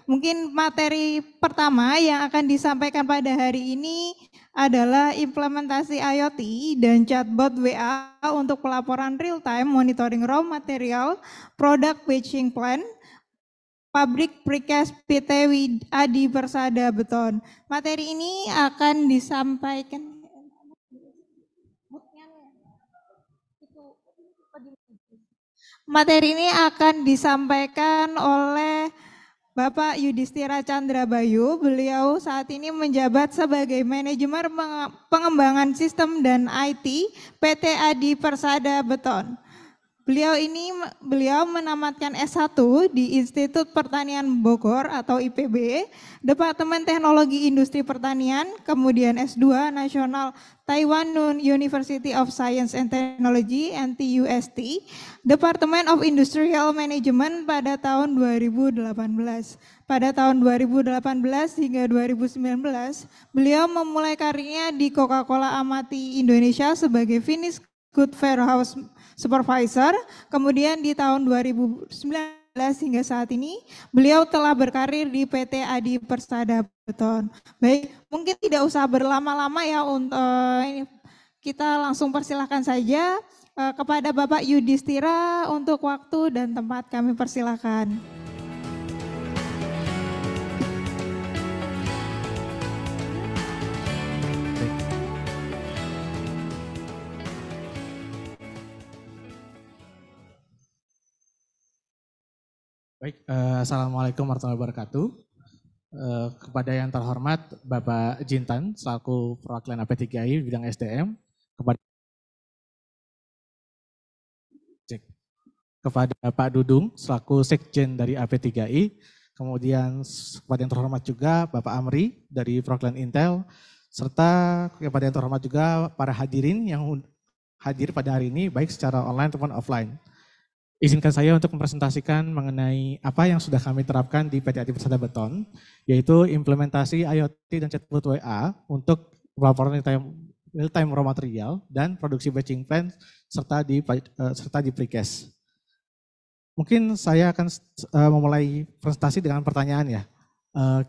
Mungkin materi pertama yang akan disampaikan pada hari ini adalah implementasi IoT dan chatbot WA untuk pelaporan real-time monitoring raw material, product batching plan, pabrik precast PT Adi Persada Beton. Materi ini akan disampaikan oleh Bapak Yudhistira Chandra Bayu. Beliau saat ini menjabat sebagai manajemen pengembangan sistem dan IT PT Adi Persada Beton. Beliau menamatkan S1 di Institut Pertanian Bogor atau IPB, Departemen Teknologi Industri Pertanian, kemudian S2 Nasional Taiwan Nun University of Science and Technology NTUST, Department of Industrial Management pada tahun 2018. Pada tahun 2018 hingga 2019, beliau memulai karirnya di Coca-Cola Amati Indonesia sebagai Finish Good Warehouse Supervisor. Kemudian di tahun 2019 hingga saat ini, beliau telah berkarir di PT Adi Persada Beton. Baik, mungkin tidak usah berlama-lama ya, kita langsung persilahkan saja kepada Bapak Yudhistira untuk waktu dan tempat kami persilahkan. Baik, Assalamualaikum warahmatullahi wabarakatuh. Kepada yang terhormat Bapak Jintan selaku perwakilan AP3I bidang SDM, kepada Pak Dudung selaku Sekjen dari AP3I, kemudian kepada yang terhormat juga Bapak Amri dari perwakilan Intel, serta kepada yang terhormat juga para hadirin yang hadir pada hari ini baik secara online ataupun offline. Izinkan saya untuk mempresentasikan mengenai apa yang sudah kami terapkan di PT Adi Persada Beton, yaitu implementasi IoT dan chatbot WA untuk pelaporan real-time raw material dan produksi batching plan serta di precast. Mungkin saya akan memulai presentasi dengan pertanyaan ya.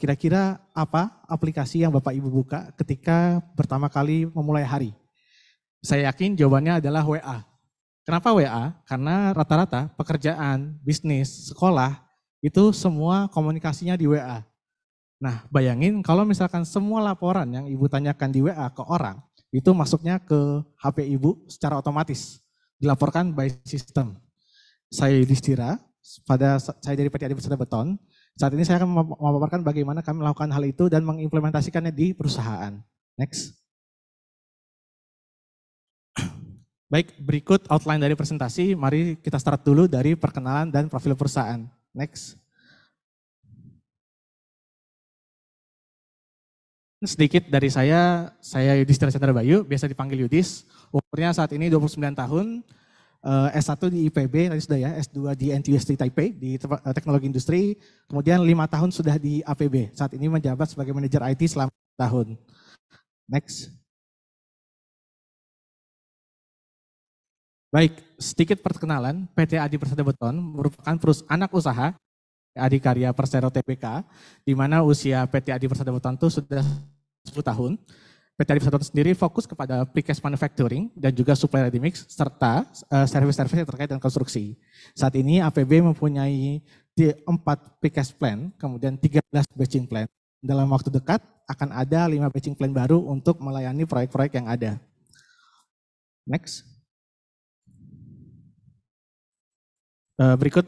Kira-kira apa aplikasi yang Bapak Ibu buka ketika pertama kali memulai hari? Saya yakin jawabannya adalah WA. Kenapa WA? Karena rata-rata pekerjaan, bisnis, sekolah, itu semua komunikasinya di WA. Nah, bayangin kalau misalkan semua laporan yang Ibu tanyakan di WA ke orang, itu masuknya ke HP Ibu secara otomatis, dilaporkan by system. Saya Yudhistira, saya dari PT Adi Persada Beton. Saat ini saya akan memaparkan bagaimana kami melakukan hal itu dan mengimplementasikannya di perusahaan. Next. Baik, berikut outline dari presentasi. Mari kita start dulu dari perkenalan dan profil perusahaan. Next. Sedikit dari saya Yudhistira Chandra Bayu, biasa dipanggil Yudhis. Umurnya saat ini 29 tahun, S1 di IPB, tadi sudah ya, S2 di NTUST Taipei, di teknologi industri, kemudian 5 tahun sudah di APB. Saat ini menjabat sebagai manajer IT selama tahun. Next. Baik, sedikit perkenalan, PT Adi Persada Beton merupakan anak usaha Adikarya Persero Tbk, di mana usia PT Adi Persada Beton itu sudah 10 tahun. PT Adi Persada Beton sendiri fokus kepada precast manufacturing dan juga supply ready mix, serta service-service yang terkait dengan konstruksi. Saat ini APB mempunyai 4 precast plant, kemudian 13 batching plant. Dalam waktu dekat akan ada 5 batching plant baru untuk melayani proyek-proyek yang ada. Next. Berikut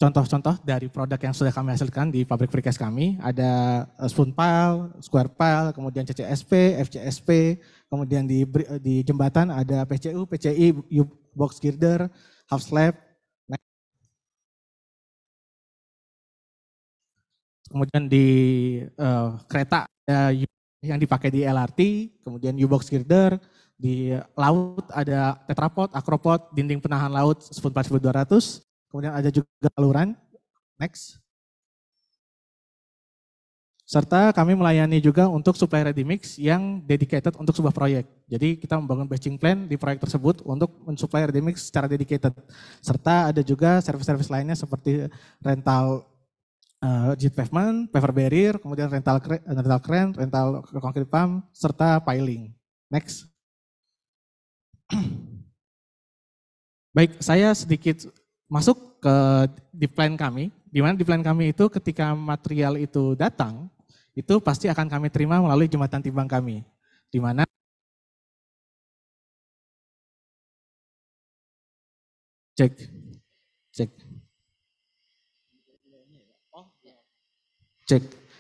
contoh-contoh dari produk yang sudah kami hasilkan di pabrik precast kami. Ada spoon pile, square pile, kemudian CCSP, FCSP, kemudian di jembatan ada PCU, PCI, U-box girder, half slab. Kemudian di kereta ada yang dipakai di LRT, kemudian U-box girder. Di laut ada tetrapod, akropod, dinding penahan laut spoon pile 1200. Kemudian ada juga saluran. Next. Serta kami melayani juga untuk supply ready mix yang dedicated untuk sebuah proyek. Jadi kita membangun batching plan di proyek tersebut untuk mensupply ready mix secara dedicated. Serta ada juga service-service lainnya seperti rental Jet pavement, paver barrier, kemudian rental crane, rental concrete pump, serta piling. Next. Baik, saya sedikit masuk ke di plan kami, di mana di plan kami itu ketika material itu datang, itu pasti akan kami terima melalui jembatan timbang kami, di mana cek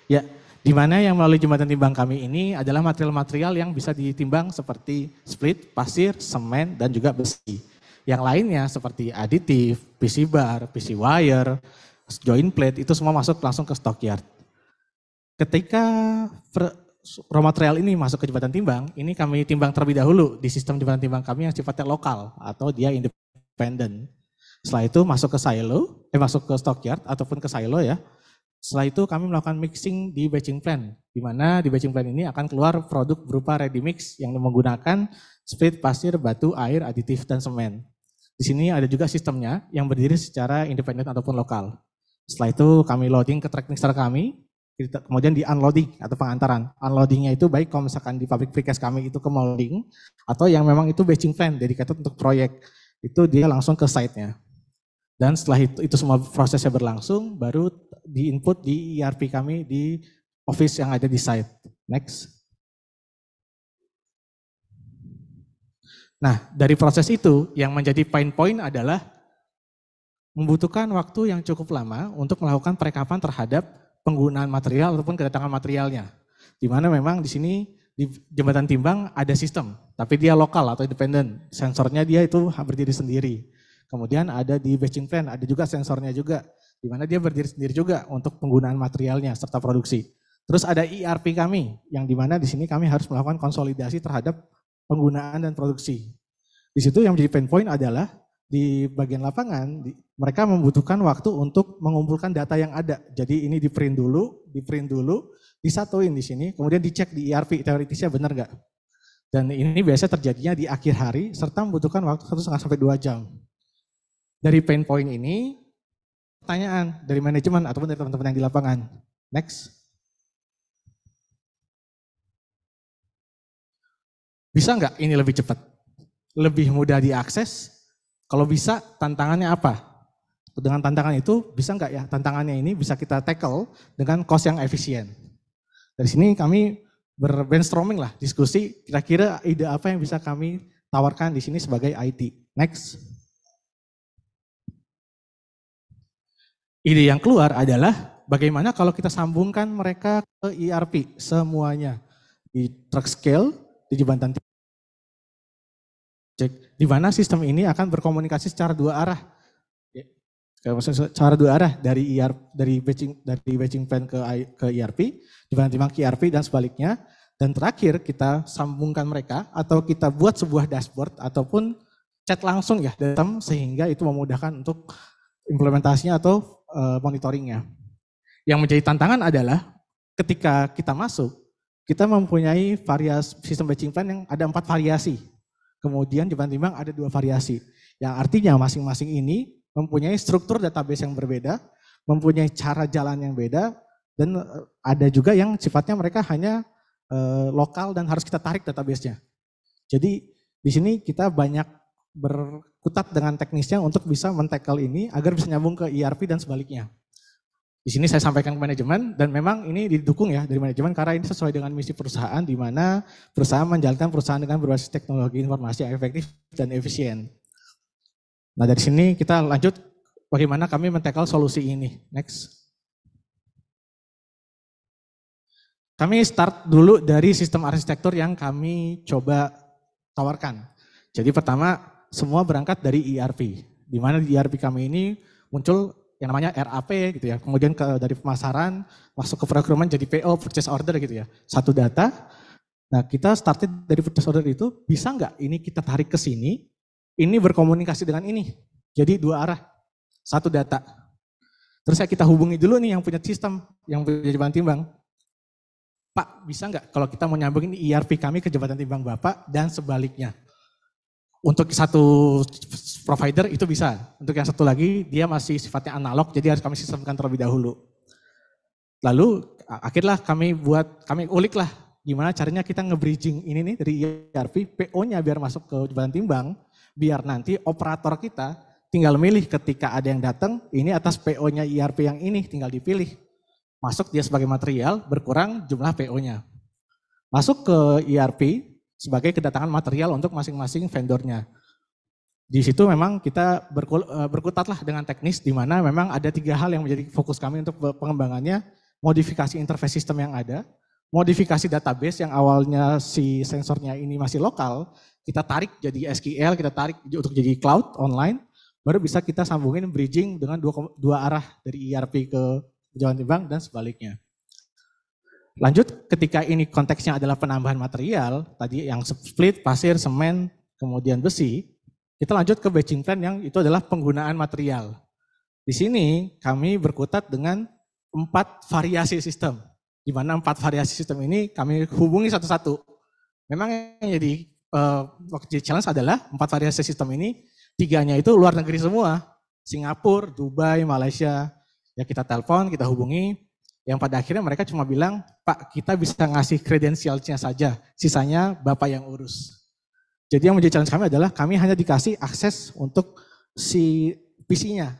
ya, di mana yang melalui jembatan timbang kami ini adalah material-material yang bisa ditimbang seperti split, pasir, semen, dan juga besi. Yang lainnya seperti aditif, PC bar, PC wire, joint plate, itu semua masuk langsung ke stockyard. Ketika raw material ini masuk ke jembatan timbang, ini kami timbang terlebih dahulu di sistem jembatan timbang kami yang sifatnya lokal atau dia independen. Setelah itu masuk ke silo, masuk ke stockyard ataupun ke silo ya. Setelah itu kami melakukan mixing di batching plant, di mana di batching plant ini akan keluar produk berupa ready mix yang menggunakan split, pasir, batu, air, aditif, dan semen. Di sini ada juga sistemnya yang berdiri secara independen ataupun lokal. Setelah itu kami loading ke track mixer kami, kemudian di unloading atau pengantaran. Unloadingnya itu baik kalau misalkan di pabrik precast kami itu ke molding, atau yang memang itu batching plant dedicated untuk proyek, itu dia langsung ke site-nya. Dan setelah itu semua prosesnya berlangsung, baru di-input di ERP kami di office yang ada di site. Next. Nah, dari proses itu yang menjadi pain point adalah membutuhkan waktu yang cukup lama untuk melakukan perekapan terhadap penggunaan material ataupun kedatangan materialnya. Di mana memang di sini di jembatan timbang ada sistem, tapi dia lokal atau independen. Sensornya dia itu berdiri sendiri. Kemudian ada di batching plant, ada juga sensornya juga, di mana dia berdiri sendiri juga untuk penggunaan materialnya serta produksi. Terus ada ERP kami, yang di mana di sini kami harus melakukan konsolidasi terhadap penggunaan dan produksi. Di situ yang menjadi pain point adalah di bagian lapangan mereka membutuhkan waktu untuk mengumpulkan data yang ada. Jadi ini di print dulu, disatuin di sini, kemudian dicek di ERP teoritisnya benar nggak. Dan ini biasa terjadinya di akhir hari serta membutuhkan waktu 1,5 sampai 2 jam. Dari pain point ini, pertanyaan dari manajemen ataupun dari teman-teman yang di lapangan. Next. Bisa nggak ini lebih cepat? Lebih mudah diakses? Kalau bisa, tantangannya apa? Dengan tantangan itu, bisa nggak ya tantangannya ini bisa kita tackle dengan cost yang efisien. Dari sini kami berbrainstorming lah, diskusi kira-kira ide apa yang bisa kami tawarkan di sini sebagai IT. Next. Ide yang keluar adalah bagaimana kalau kita sambungkan mereka ke ERP semuanya. Di truck scale, di jembatan di mana sistem ini akan berkomunikasi secara dua arah. Secara dua arah dari batching plan ke ERP, jembatan timbang ke ERP dan sebaliknya. Dan terakhir kita sambungkan mereka atau kita buat sebuah dashboard ataupun chat langsung ya dalam sehingga itu memudahkan untuk implementasinya atau monitoringnya. Yang menjadi tantangan adalah ketika kita masuk, kita mempunyai variasi sistem batching plan yang ada 4 variasi. Kemudian jembatan timbang ada 2 variasi. Yang artinya masing-masing ini mempunyai struktur database yang berbeda, mempunyai cara jalan yang beda, dan ada juga yang sifatnya mereka hanya lokal dan harus kita tarik database-nya. Jadi di sini kita banyak berkutat dengan teknisnya untuk bisa men-tackle ini agar bisa nyambung ke ERP dan sebaliknya. Di sini saya sampaikan ke manajemen dan memang ini didukung ya dari manajemen karena ini sesuai dengan misi perusahaan di mana perusahaan menjalankan perusahaan dengan berbasis teknologi informasi yang efektif dan efisien. Nah dari sini kita lanjut bagaimana kami men-tackle solusi ini. Next. Kami start dulu dari sistem arsitektur yang kami coba tawarkan. Jadi pertama semua berangkat dari ERP, di mana di ERP kami ini muncul yang namanya RAP gitu ya. Kemudian dari pemasaran masuk ke procurement jadi PO, purchase order gitu ya. Satu data. Nah kita started dari purchase order itu bisa nggak ini kita tarik ke sini, ini berkomunikasi dengan ini. Jadi 2 arah, 1 data. Terus kita hubungi dulu nih yang punya sistem, yang punya jembatan timbang. Pak bisa nggak kalau kita mau nyambungin ERP kami ke jembatan timbang Bapak dan sebaliknya. Untuk satu provider itu bisa. Untuk yang satu lagi dia masih sifatnya analog jadi harus kami sistemkan terlebih dahulu. Lalu akhirnya kami ulik lah gimana caranya kita nge-bridging ini nih dari ERP, PO-nya biar masuk ke jembatan timbang, biar nanti operator kita tinggal milih ketika ada yang datang, ini atas PO-nya ERP yang ini tinggal dipilih. Masuk dia sebagai material, berkurang jumlah PO-nya. Masuk ke ERP sebagai kedatangan material untuk masing-masing vendornya. Di situ memang kita berkutatlah dengan teknis di mana memang ada 3 hal yang menjadi fokus kami untuk pengembangannya, modifikasi interface sistem yang ada, modifikasi database yang awalnya si sensornya ini masih lokal, kita tarik jadi SQL, kita tarik untuk jadi cloud online, baru bisa kita sambungin bridging dengan dua arah dari ERP ke jembatan timbang dan sebaliknya. Lanjut, ketika ini konteksnya adalah penambahan material, tadi yang split, pasir, semen, kemudian besi, kita lanjut ke batching plan yang itu adalah penggunaan material. Di sini kami berkutat dengan 4 variasi sistem. Di mana 4 variasi sistem ini kami hubungi satu-satu. Memang yang jadi challenge adalah 4 variasi sistem ini, 3-nya itu luar negeri semua. Singapura, Dubai, Malaysia. Ya kita telepon, kita hubungi. Yang pada akhirnya mereka cuma bilang, Pak kita bisa ngasih kredensialnya saja, sisanya Bapak yang urus. Jadi yang menjadi challenge kami adalah kami hanya dikasih akses untuk si PC-nya.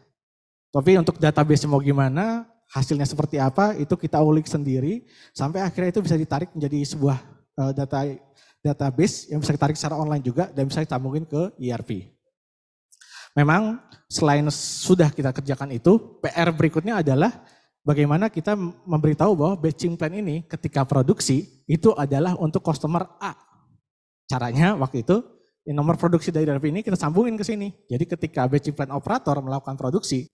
Tapi untuk database mau gimana, hasilnya seperti apa, itu kita ulik sendiri, sampai akhirnya itu bisa ditarik menjadi sebuah database yang bisa ditarik secara online juga, dan bisa ditambungin ke ERP. Memang selain sudah kita kerjakan itu, PR berikutnya adalah bagaimana kita memberitahu bahwa batching plan ini ketika produksi, itu adalah untuk customer A. Caranya waktu itu, nomor produksi dari ERP ini kita sambungin ke sini. Jadi ketika batching plan operator melakukan produksi,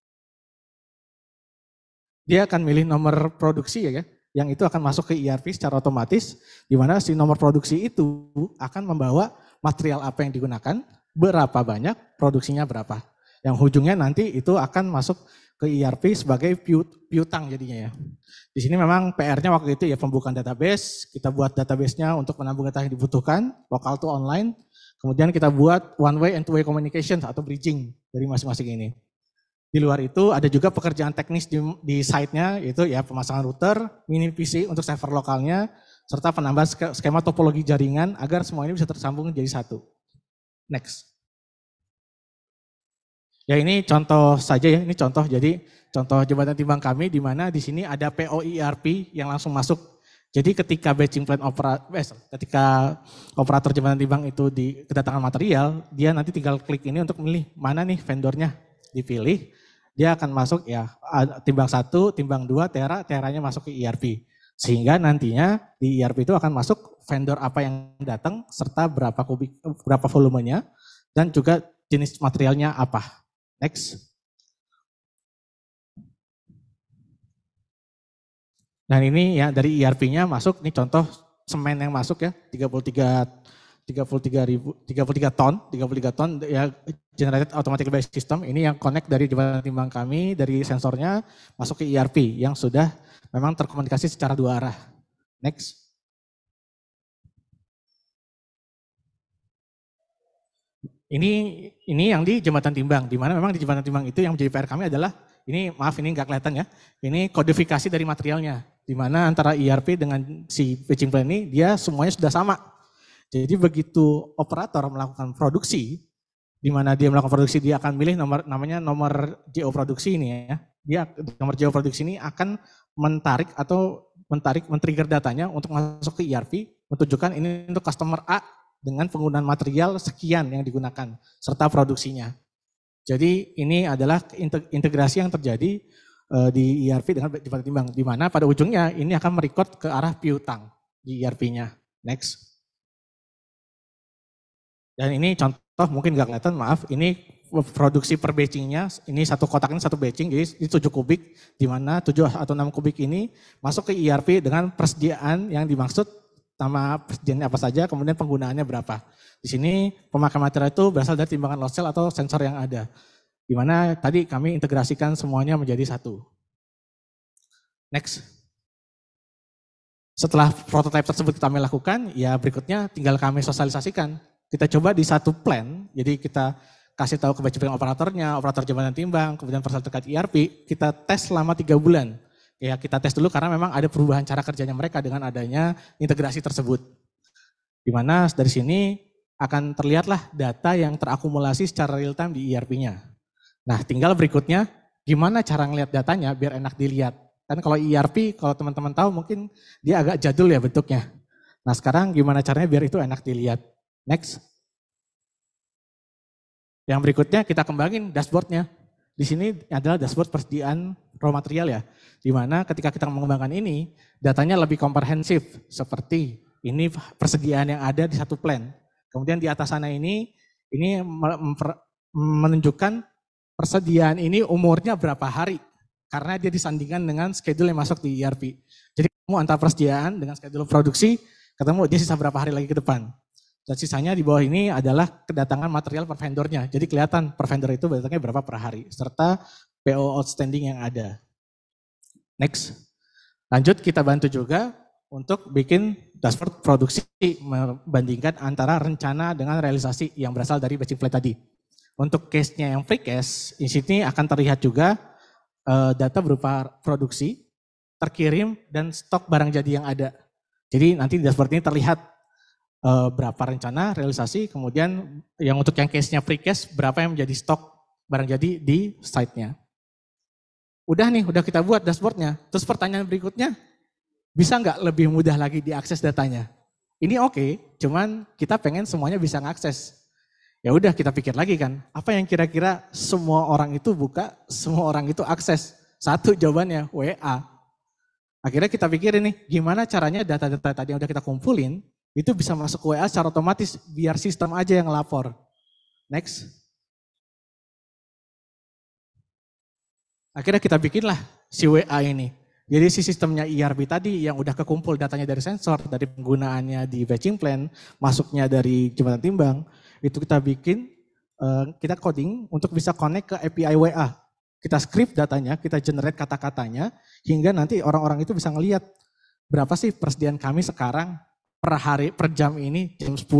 dia akan milih nomor produksi ya, yang itu akan masuk ke ERP secara otomatis, di mana si nomor produksi itu akan membawa material apa yang digunakan, berapa banyak, produksinya berapa. Yang ujungnya nanti itu akan masuk ke ERP sebagai piutang jadinya ya. Di sini memang PR-nya waktu itu ya pembukaan database, kita buat database-nya untuk menambung data yang dibutuhkan, lokal to online, kemudian kita buat one way and two way communication atau bridging dari masing-masing ini. Di luar itu ada juga pekerjaan teknis di site-nya, yaitu ya pemasangan router, mini PC untuk server lokalnya, serta penambahan skema topologi jaringan agar semua ini bisa tersambung jadi satu. Next. Ya ini contoh saja ya, ini contoh. Jadi contoh jembatan timbang kami di mana di sini ada PO ERP yang langsung masuk. Jadi ketika batching plan ketika operator jembatan timbang itu kedatangan material, dia nanti tinggal klik ini untuk memilih mana nih vendornya. Dipilih, dia akan masuk ya timbang 1, timbang 2, teranya masuk ke ERP. Sehingga nantinya di ERP itu akan masuk vendor apa yang datang serta berapa volumenya dan juga jenis materialnya apa. Next. Dan ini ya dari ERP-nya masuk, ini contoh semen yang masuk ya 33 ton ya generated automatic based system, ini yang connect dari jembatan timbang kami dari sensornya masuk ke ERP yang sudah memang terkomunikasi secara 2 arah. Next. Ini yang di jembatan timbang, di mana memang di jembatan timbang itu yang menjadi PR kami adalah ini maaf ini nggak kelihatan ya, ini kodifikasi dari materialnya, di mana antara ERP dengan si batching plan ini dia semuanya sudah sama. Jadi begitu operator melakukan produksi, di mana dia melakukan produksi dia akan milih namanya nomor JO produksi ini ya. Dia nomor JO produksi ini akan men-trigger datanya untuk masuk ke ERP, menunjukkan ini untuk customer A dengan penggunaan material sekian yang digunakan serta produksinya. Jadi ini adalah integrasi yang terjadi di ERP dengan jembatan timbang, di mana pada ujungnya ini akan merecord ke arah piutang di ERP-nya. Next. Dan ini contoh mungkin nggak kelihatan, maaf, ini produksi per batchingnya, ini satu kotak ini satu batching, jadi ini 7 kubik, di mana 7 atau 6 kubik ini masuk ke ERP dengan persediaan yang dimaksud, nama persediaannya apa saja, kemudian penggunaannya berapa. Di sini pemakaian material itu berasal dari timbangan load cell atau sensor yang ada, di mana tadi kami integrasikan semuanya menjadi satu. Next. Setelah prototipe tersebut kami lakukan, ya berikutnya tinggal kami sosialisasikan. Kita coba di satu plan, jadi kita kasih tahu ke batching plan operatornya, operator jembatan timbang, kemudian personal terkait ERP, kita tes selama 3 bulan. ya kita tes dulu karena memang ada perubahan cara kerjanya mereka dengan adanya integrasi tersebut. Di mana dari sini akan terlihatlah data yang terakumulasi secara real time di ERP-nya. Nah, tinggal berikutnya gimana cara ngelihat datanya biar enak dilihat. Kan kalau ERP, kalau teman-teman tahu mungkin dia agak jadul ya bentuknya. Nah, sekarang gimana caranya biar itu enak dilihat. Next. Yang berikutnya kita kembangin dashboardnya. Di sini adalah dashboard persediaan raw material ya. Di mana ketika kita mengembangkan ini, datanya lebih komprehensif. Seperti ini persediaan yang ada di satu plan. Kemudian di atas sana ini menunjukkan persediaan ini umurnya berapa hari. Karena dia disandingkan dengan schedule yang masuk di ERP. Jadi kamu antara persediaan dengan schedule produksi, ketemu dia sisa berapa hari lagi ke depan. Dan sisanya di bawah ini adalah kedatangan material per vendornya. Jadi kelihatan per vendor itu datangnya berapa per hari. Serta PO outstanding yang ada. Next. Lanjut kita bantu juga untuk bikin dashboard produksi membandingkan antara rencana dengan realisasi yang berasal dari batching plan tadi. Untuk case-nya yang free case, di sini akan terlihat juga data berupa produksi, terkirim, dan stok barang jadi yang ada. Jadi nanti di dashboard ini terlihat berapa rencana, realisasi, kemudian yang untuk yang case-nya free case, berapa yang menjadi stok barang jadi di site-nya. Udah nih, udah kita buat dashboard-nya. Terus pertanyaan berikutnya, bisa nggak lebih mudah lagi diakses datanya? Ini oke, cuman kita pengen semuanya bisa ngakses. Ya udah kita pikir lagi kan, apa yang kira-kira semua orang itu buka, semua orang itu akses. Satu jawabannya WA. Akhirnya kita pikir ini, gimana caranya data-data tadi yang udah kita kumpulin, itu bisa masuk ke WA secara otomatis, biar sistem aja yang lapor. Next. Akhirnya kita bikinlah si WA ini. Jadi si sistemnya ERP tadi yang udah kekumpul datanya dari sensor, dari penggunaannya di batching plan, masuknya dari jembatan timbang, itu kita bikin, kita coding untuk bisa connect ke API WA. Kita script datanya, kita generate kata-katanya, hingga nanti orang-orang itu bisa ngelihat berapa sih persediaan kami sekarang per hari, per jam ini, jam 10,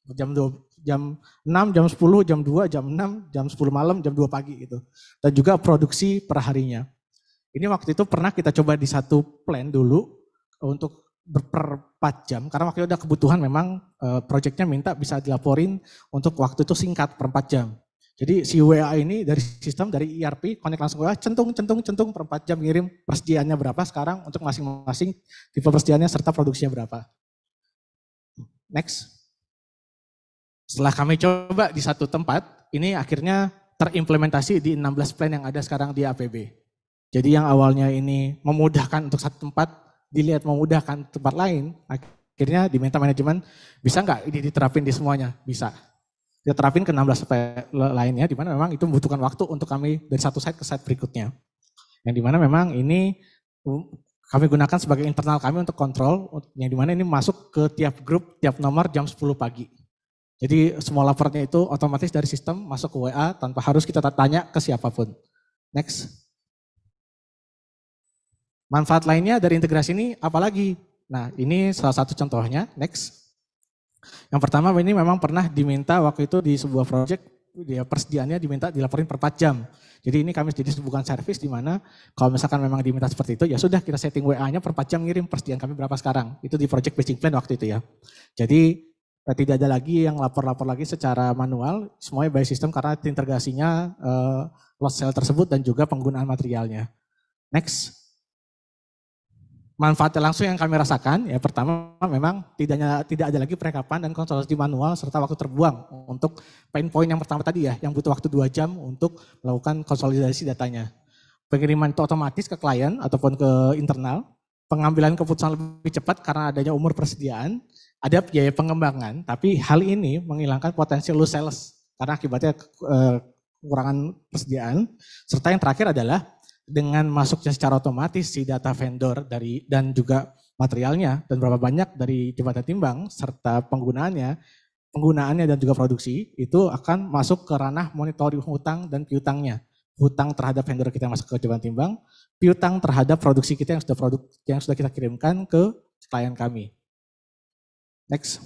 jam 2, jam 6, jam 10, jam 2, jam 6, jam 10 malam, jam 2 pagi gitu. Dan juga produksi per harinya. Ini waktu itu pernah kita coba di satu plan dulu untuk per 4 jam, karena waktu itu ada kebutuhan memang proyeknya minta bisa dilaporin untuk waktu itu singkat per 4 jam. Jadi si WA ini dari sistem, dari ERP, connect langsung ke WA, centung per 4 jam ngirim persediaannya berapa sekarang untuk masing-masing tipe persediaannya serta produksinya berapa. Next. Setelah kami coba di satu tempat, ini akhirnya terimplementasi di 16 plan yang ada sekarang di APB. Jadi yang awalnya ini memudahkan untuk satu tempat, dilihat memudahkan tempat lain, akhirnya diminta manajemen, bisa nggak ini diterapin di semuanya? Bisa. Kita terapin ke 16 lainnya, di mana memang itu membutuhkan waktu untuk kami dari satu site ke site berikutnya. Yang di mana memang ini kami gunakan sebagai internal kami untuk kontrol, yang di mana ini masuk ke tiap grup, tiap nomor jam 10 pagi. Jadi semua laporannya itu otomatis dari sistem masuk ke WA tanpa harus kita tanya ke siapapun. Next. Manfaat lainnya dari integrasi ini apalagi? Nah ini salah satu contohnya, next. Yang pertama ini memang pernah diminta waktu itu di sebuah project, dia persediaannya diminta dilaporin per 4 jam. Jadi ini kami jadi bukan service di mana kalau misalkan memang diminta seperti itu, ya sudah kita setting WA-nya per 4 jam ngirim persediaan kami berapa sekarang. Itu di project batching plan waktu itu ya. Jadi tidak ada lagi yang lapor-lapor lagi secara manual, semuanya by system karena integrasinya load cell tersebut dan juga penggunaan materialnya. Next. Manfaatnya langsung yang kami rasakan, ya pertama memang tidak ada lagi perekapan dan konsolidasi manual serta waktu terbuang untuk pain point yang pertama tadi ya, yang butuh waktu 2 jam untuk melakukan konsolidasi datanya. Pengiriman itu otomatis ke klien ataupun ke internal, pengambilan keputusan lebih cepat karena adanya umur persediaan, ada biaya pengembangan, tapi hal ini menghilangkan potensi loose sales karena akibatnya kekurangan persediaan, serta yang terakhir adalah dengan masuknya secara otomatis si data vendor dan juga materialnya dan berapa banyak dari jembatan timbang serta penggunaannya dan juga produksi itu akan masuk ke ranah monitoring hutang dan piutangnya. Hutang terhadap vendor kita yang masuk ke jembatan timbang, piutang terhadap produksi kita yang sudah kita kirimkan ke klien kami. Next.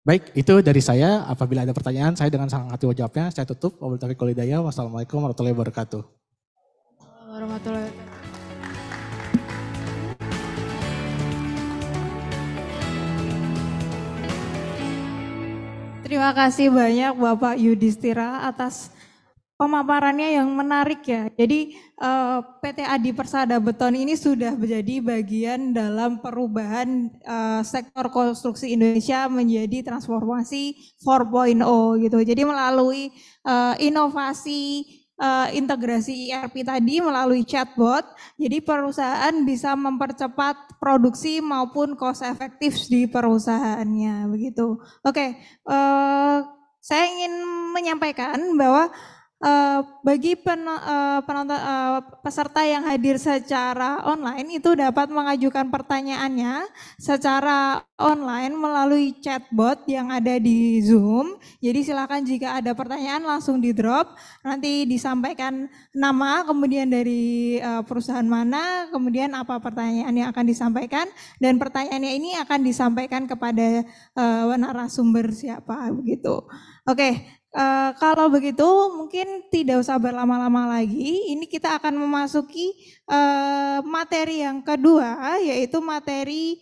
Baik, itu dari saya. Apabila ada pertanyaan, saya dengan sangat hati jawabnya. Saya tutup. Wabillahi taufiq wal hidayah. Wassalamualaikum warahmatullahi wabarakatuh. Terima kasih banyak Bapak Yudhistira atas pemaparannya yang menarik ya. Jadi PT Adi Persada Beton ini sudah menjadi bagian dalam perubahan sektor konstruksi Indonesia menjadi transformasi 4.0 gitu. Jadi melalui inovasi integrasi ERP tadi melalui chatbot, jadi perusahaan bisa mempercepat produksi maupun cost efektif di perusahaannya begitu. Oke, saya ingin menyampaikan bahwa bagi peserta yang hadir secara online itu dapat mengajukan pertanyaannya secara online melalui chatbot yang ada di Zoom. Jadi silakan jika ada pertanyaan langsung di drop, nanti disampaikan nama, kemudian dari perusahaan mana, kemudian apa pertanyaan yang akan disampaikan, dan pertanyaannya ini akan disampaikan kepada narasumber siapa begitu. Oke. Kalau begitu mungkin tidak usah berlama-lama lagi, ini kita akan memasuki materi yang kedua, yaitu materi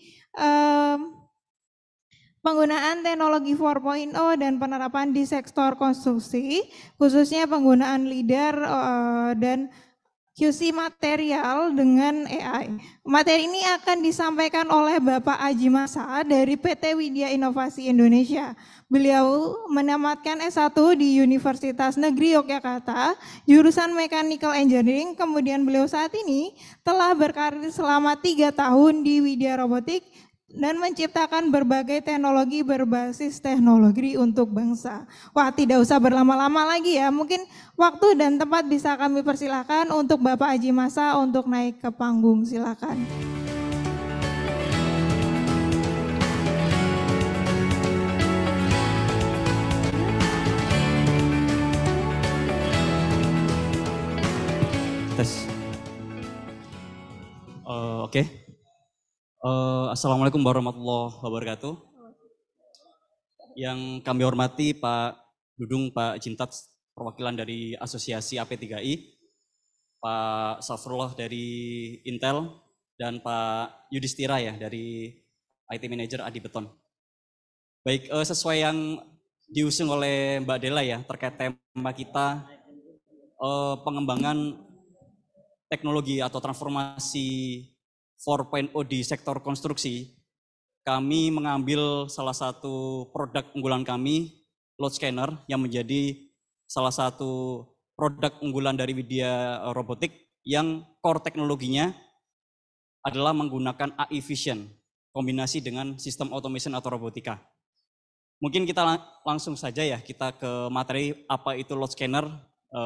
penggunaan teknologi 4.0 dan penerapan di sektor konstruksi, khususnya penggunaan LIDAR dan QC material dengan AI. Materi ini akan disampaikan oleh Bapak Aji Masa dari PT Widya Inovasi Indonesia. Beliau menamatkan S1 di Universitas Negeri Yogyakarta, jurusan Mechanical Engineering, kemudian beliau saat ini telah berkarir selama 3 tahun di Widya Robotik dan menciptakan berbagai teknologi berbasis teknologi untuk bangsa. Wah, tidak usah berlama-lama lagi ya, mungkin waktu dan tempat bisa kami persilahkan untuk Bapak Aji Masa untuk naik ke panggung, silakan. Tes. Oke. Assalamualaikum warahmatullahi wabarakatuh. Yang kami hormati Pak Dudung, Pak Jintat, perwakilan dari Asosiasi AP3I, Pak Safrullah dari Intel, dan Pak Yudhistira ya dari IT Manager Adi Beton. Baik, sesuai yang diusung oleh Mbak Dela ya terkait tema kita pengembangan teknologi atau transformasi 4.0 di sektor konstruksi, kami mengambil salah satu produk unggulan kami, load scanner, yang menjadi salah satu produk unggulan dari Widya Robotik yang core teknologinya adalah menggunakan AI Vision, kombinasi dengan sistem automation atau robotika. Mungkin kita langsung saja ya, kita ke materi apa itu load scanner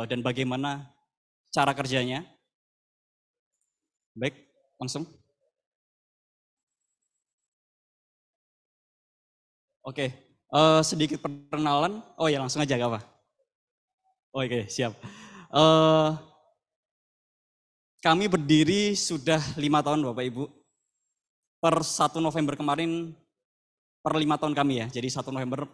dan bagaimana cara kerjanya. Baik, langsung. Oke, sedikit perkenalan. Oh ya, langsung aja gak apa? Oke, siap. Kami berdiri sudah 5 tahun Bapak Ibu. Per 1 November kemarin, per 5 tahun kami ya. Jadi 1 November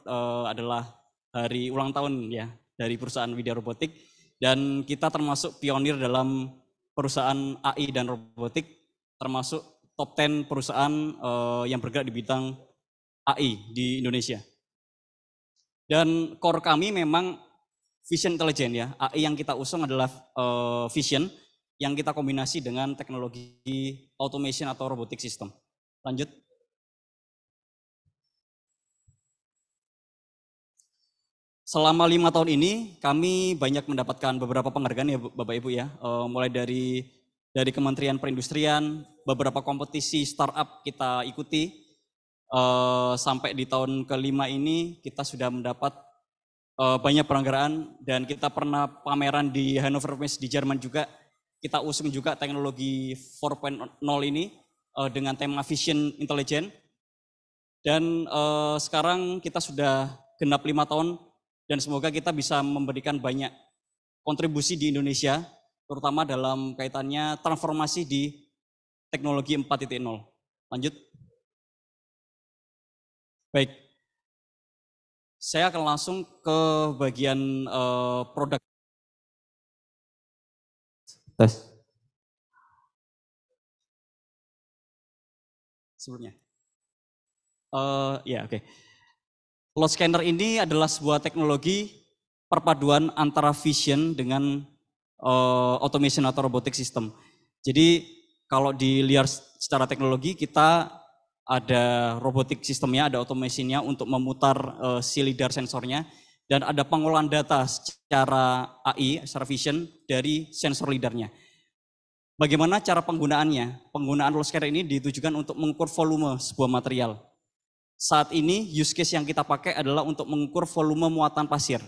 adalah hari ulang tahun ya dari perusahaan Widya Robotik. Dan kita termasuk pionir dalam perusahaan AI dan robotik, termasuk top 10 perusahaan yang bergerak di bidang AI di Indonesia. Dan core kami memang vision intelligent ya. AI yang kita usung adalah vision yang kita kombinasi dengan teknologi automation atau robotic system. Lanjut. Selama 5 tahun ini kami banyak mendapatkan beberapa penghargaan ya Bapak Ibu ya. Mulai dari Kementerian Perindustrian, beberapa kompetisi startup kita ikuti. Sampai di tahun kelima ini kita sudah mendapat banyak penghargaan dan kita pernah pameran di Hannover Messe di Jerman juga. Kita usung juga teknologi 4.0 ini dengan tema Vision Intelligent. Dan sekarang kita sudah genap 5 tahun dan semoga kita bisa memberikan banyak kontribusi di Indonesia, terutama dalam kaitannya transformasi di teknologi 4.0. Lanjut. Baik, saya akan langsung ke bagian produk. Tes. Sebelumnya. Ya, oke. Load scanner ini adalah sebuah teknologi perpaduan antara vision dengan automation atau robotic system. Jadi kalau dilihat secara teknologi kita ada robotic sistemnya, ada automationnya untuk memutar si lidar sensornya, dan ada pengolahan data secara AI, secara vision dari sensor lidarnya. Bagaimana cara penggunaannya? Penggunaan load scanner ini ditujukan untuk mengukur volume sebuah material. Saat ini use case yang kita pakai adalah untuk mengukur volume muatan pasir.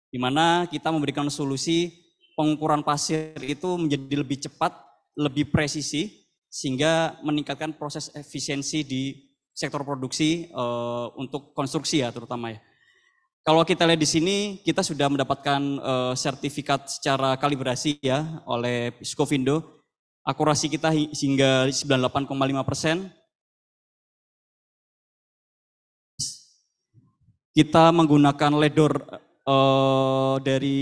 Di mana kita memberikan solusi pengukuran pasir itu menjadi lebih cepat, lebih presisi, sehingga meningkatkan proses efisiensi di sektor produksi untuk konstruksi ya terutama ya. Kalau kita lihat di sini, kita sudah mendapatkan sertifikat secara kalibrasi ya oleh Scovindo. Akurasi kita hingga 98,5%. Kita menggunakan ledor dari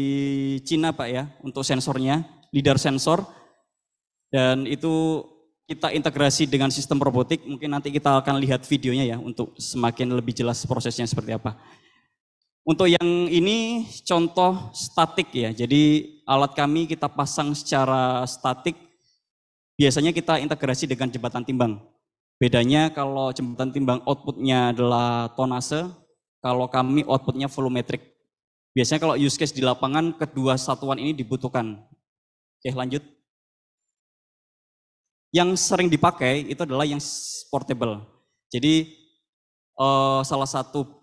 Cina Pak ya untuk sensornya, lidar sensor, dan itu kita integrasi dengan sistem robotik. Mungkin nanti kita akan lihat videonya ya untuk semakin lebih jelas prosesnya seperti apa. Untuk yang ini contoh statik ya, jadi alat kami kita pasang secara statik, biasanya kita integrasi dengan jembatan timbang. Bedanya kalau jembatan timbang outputnya adalah tonase, kalau kami outputnya volumetrik. Biasanya kalau use case di lapangan kedua satuan ini dibutuhkan. Oke lanjut. Yang sering dipakai itu adalah yang portable. Jadi salah satu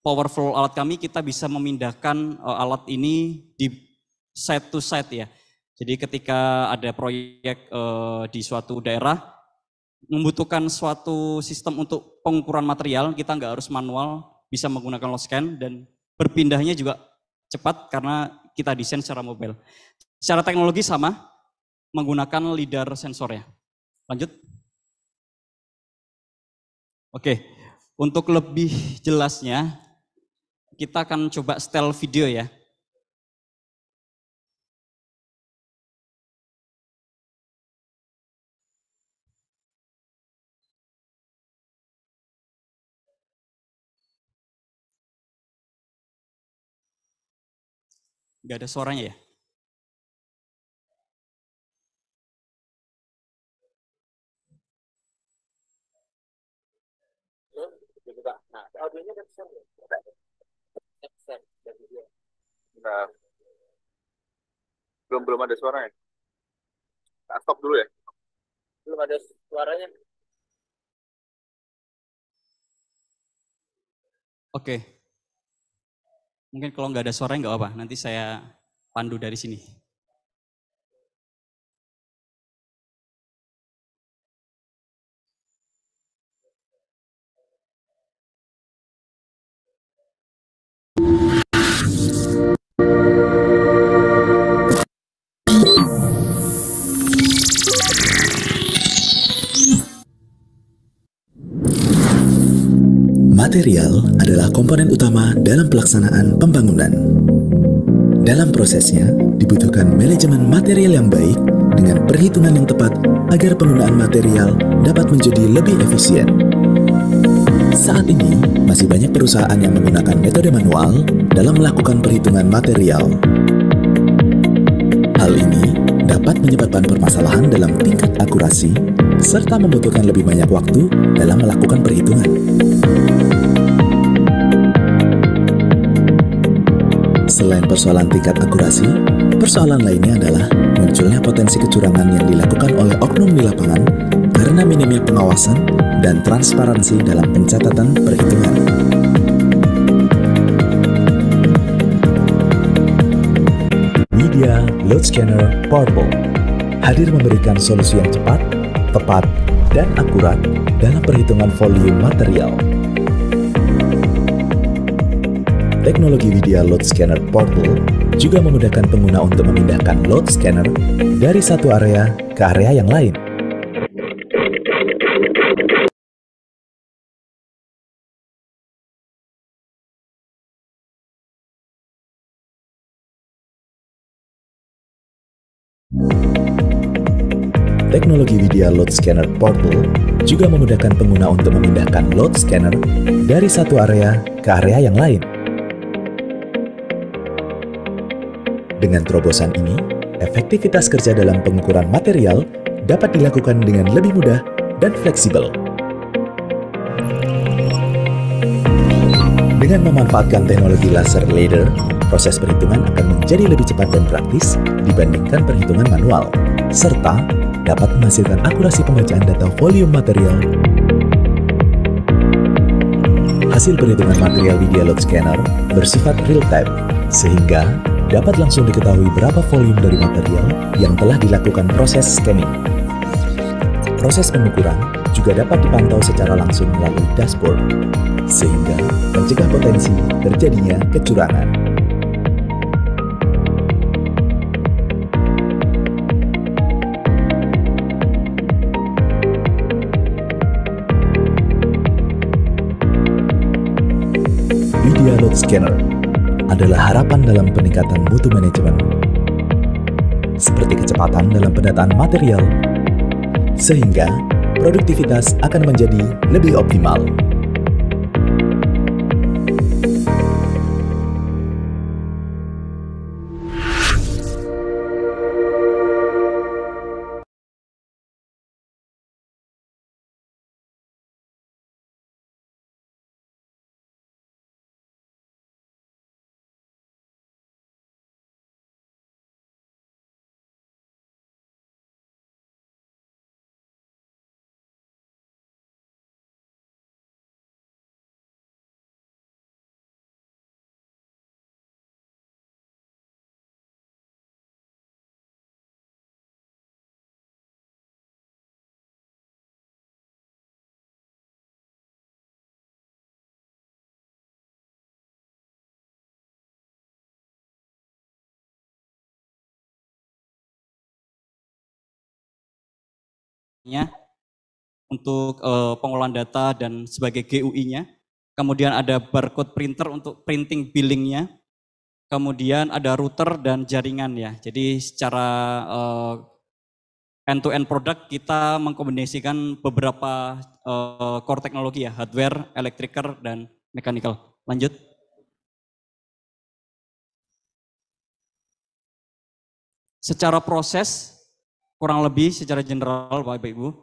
powerful alat kami, kita bisa memindahkan alat ini di site to site ya. Jadi ketika ada proyek di suatu daerah, membutuhkan suatu sistem untuk pengukuran material, kita nggak harus manual, bisa menggunakan load scan, dan berpindahnya juga cepat karena kita desain secara mobile. Secara teknologi sama, menggunakan lidar sensor ya. Lanjut. Oke, untuk lebih jelasnya, kita akan coba setel video ya. Nggak ada suaranya ya? Nah, audionya kan share ya? Share dari dia. Nah, belum ada suaranya. Nah, stop dulu ya. Belum ada suaranya. Oke. Mungkin kalau nggak ada suaranya nggak apa-apa, nanti saya pandu dari sini. Material adalah komponen utama dalam pelaksanaan pembangunan. Dalam prosesnya, dibutuhkan manajemen material yang baik dengan perhitungan yang tepat agar penggunaan material dapat menjadi lebih efisien. Saat ini, masih banyak perusahaan yang menggunakan metode manual dalam melakukan perhitungan material. Hal ini dapat menyebabkan permasalahan dalam tingkat akurasi serta membutuhkan lebih banyak waktu dalam melakukan perhitungan. Selain persoalan tingkat akurasi, persoalan lainnya adalah munculnya potensi kecurangan yang dilakukan oleh oknum di lapangan karena minimnya pengawasan dan transparansi dalam pencatatan perhitungan. Media Load Scanner Portable hadir memberikan solusi yang cepat, tepat, dan akurat dalam perhitungan volume material. Teknologi Media Load Scanner Portable juga memudahkan pengguna untuk memindahkan load scanner dari satu area ke area yang lain. teknologi Vidya Load Scanner Portal juga memudahkan pengguna untuk memindahkan load scanner dari satu area ke area yang lain. Dengan terobosan ini, efektivitas kerja dalam pengukuran material dapat dilakukan dengan lebih mudah dan fleksibel. Dengan memanfaatkan teknologi laser ladder, proses perhitungan akan menjadi lebih cepat dan praktis dibandingkan perhitungan manual, serta dapat menghasilkan akurasi pembacaan data volume material. Hasil perhitungan material Vidya Load Scanner bersifat real-time, sehingga dapat langsung diketahui berapa volume dari material yang telah dilakukan proses scanning. Proses pengukuran juga dapat dipantau secara langsung melalui dashboard, sehingga mencegah potensi terjadinya kecurangan. Vidya Load Scanner adalah harapan dalam peningkatan mutu manajemen, seperti kecepatan dalam pendataan material, sehingga produktivitas akan menjadi lebih optimal. Untuk pengolahan data dan sebagai GUI-nya. Kemudian ada barcode printer untuk printing billingnya. Kemudian ada router dan jaringan ya. Jadi secara end-to-end product kita mengkombinasikan beberapa core teknologi ya, hardware, electrical, dan mechanical. Lanjut. Secara proses, kurang lebih secara general Bapak Ibu,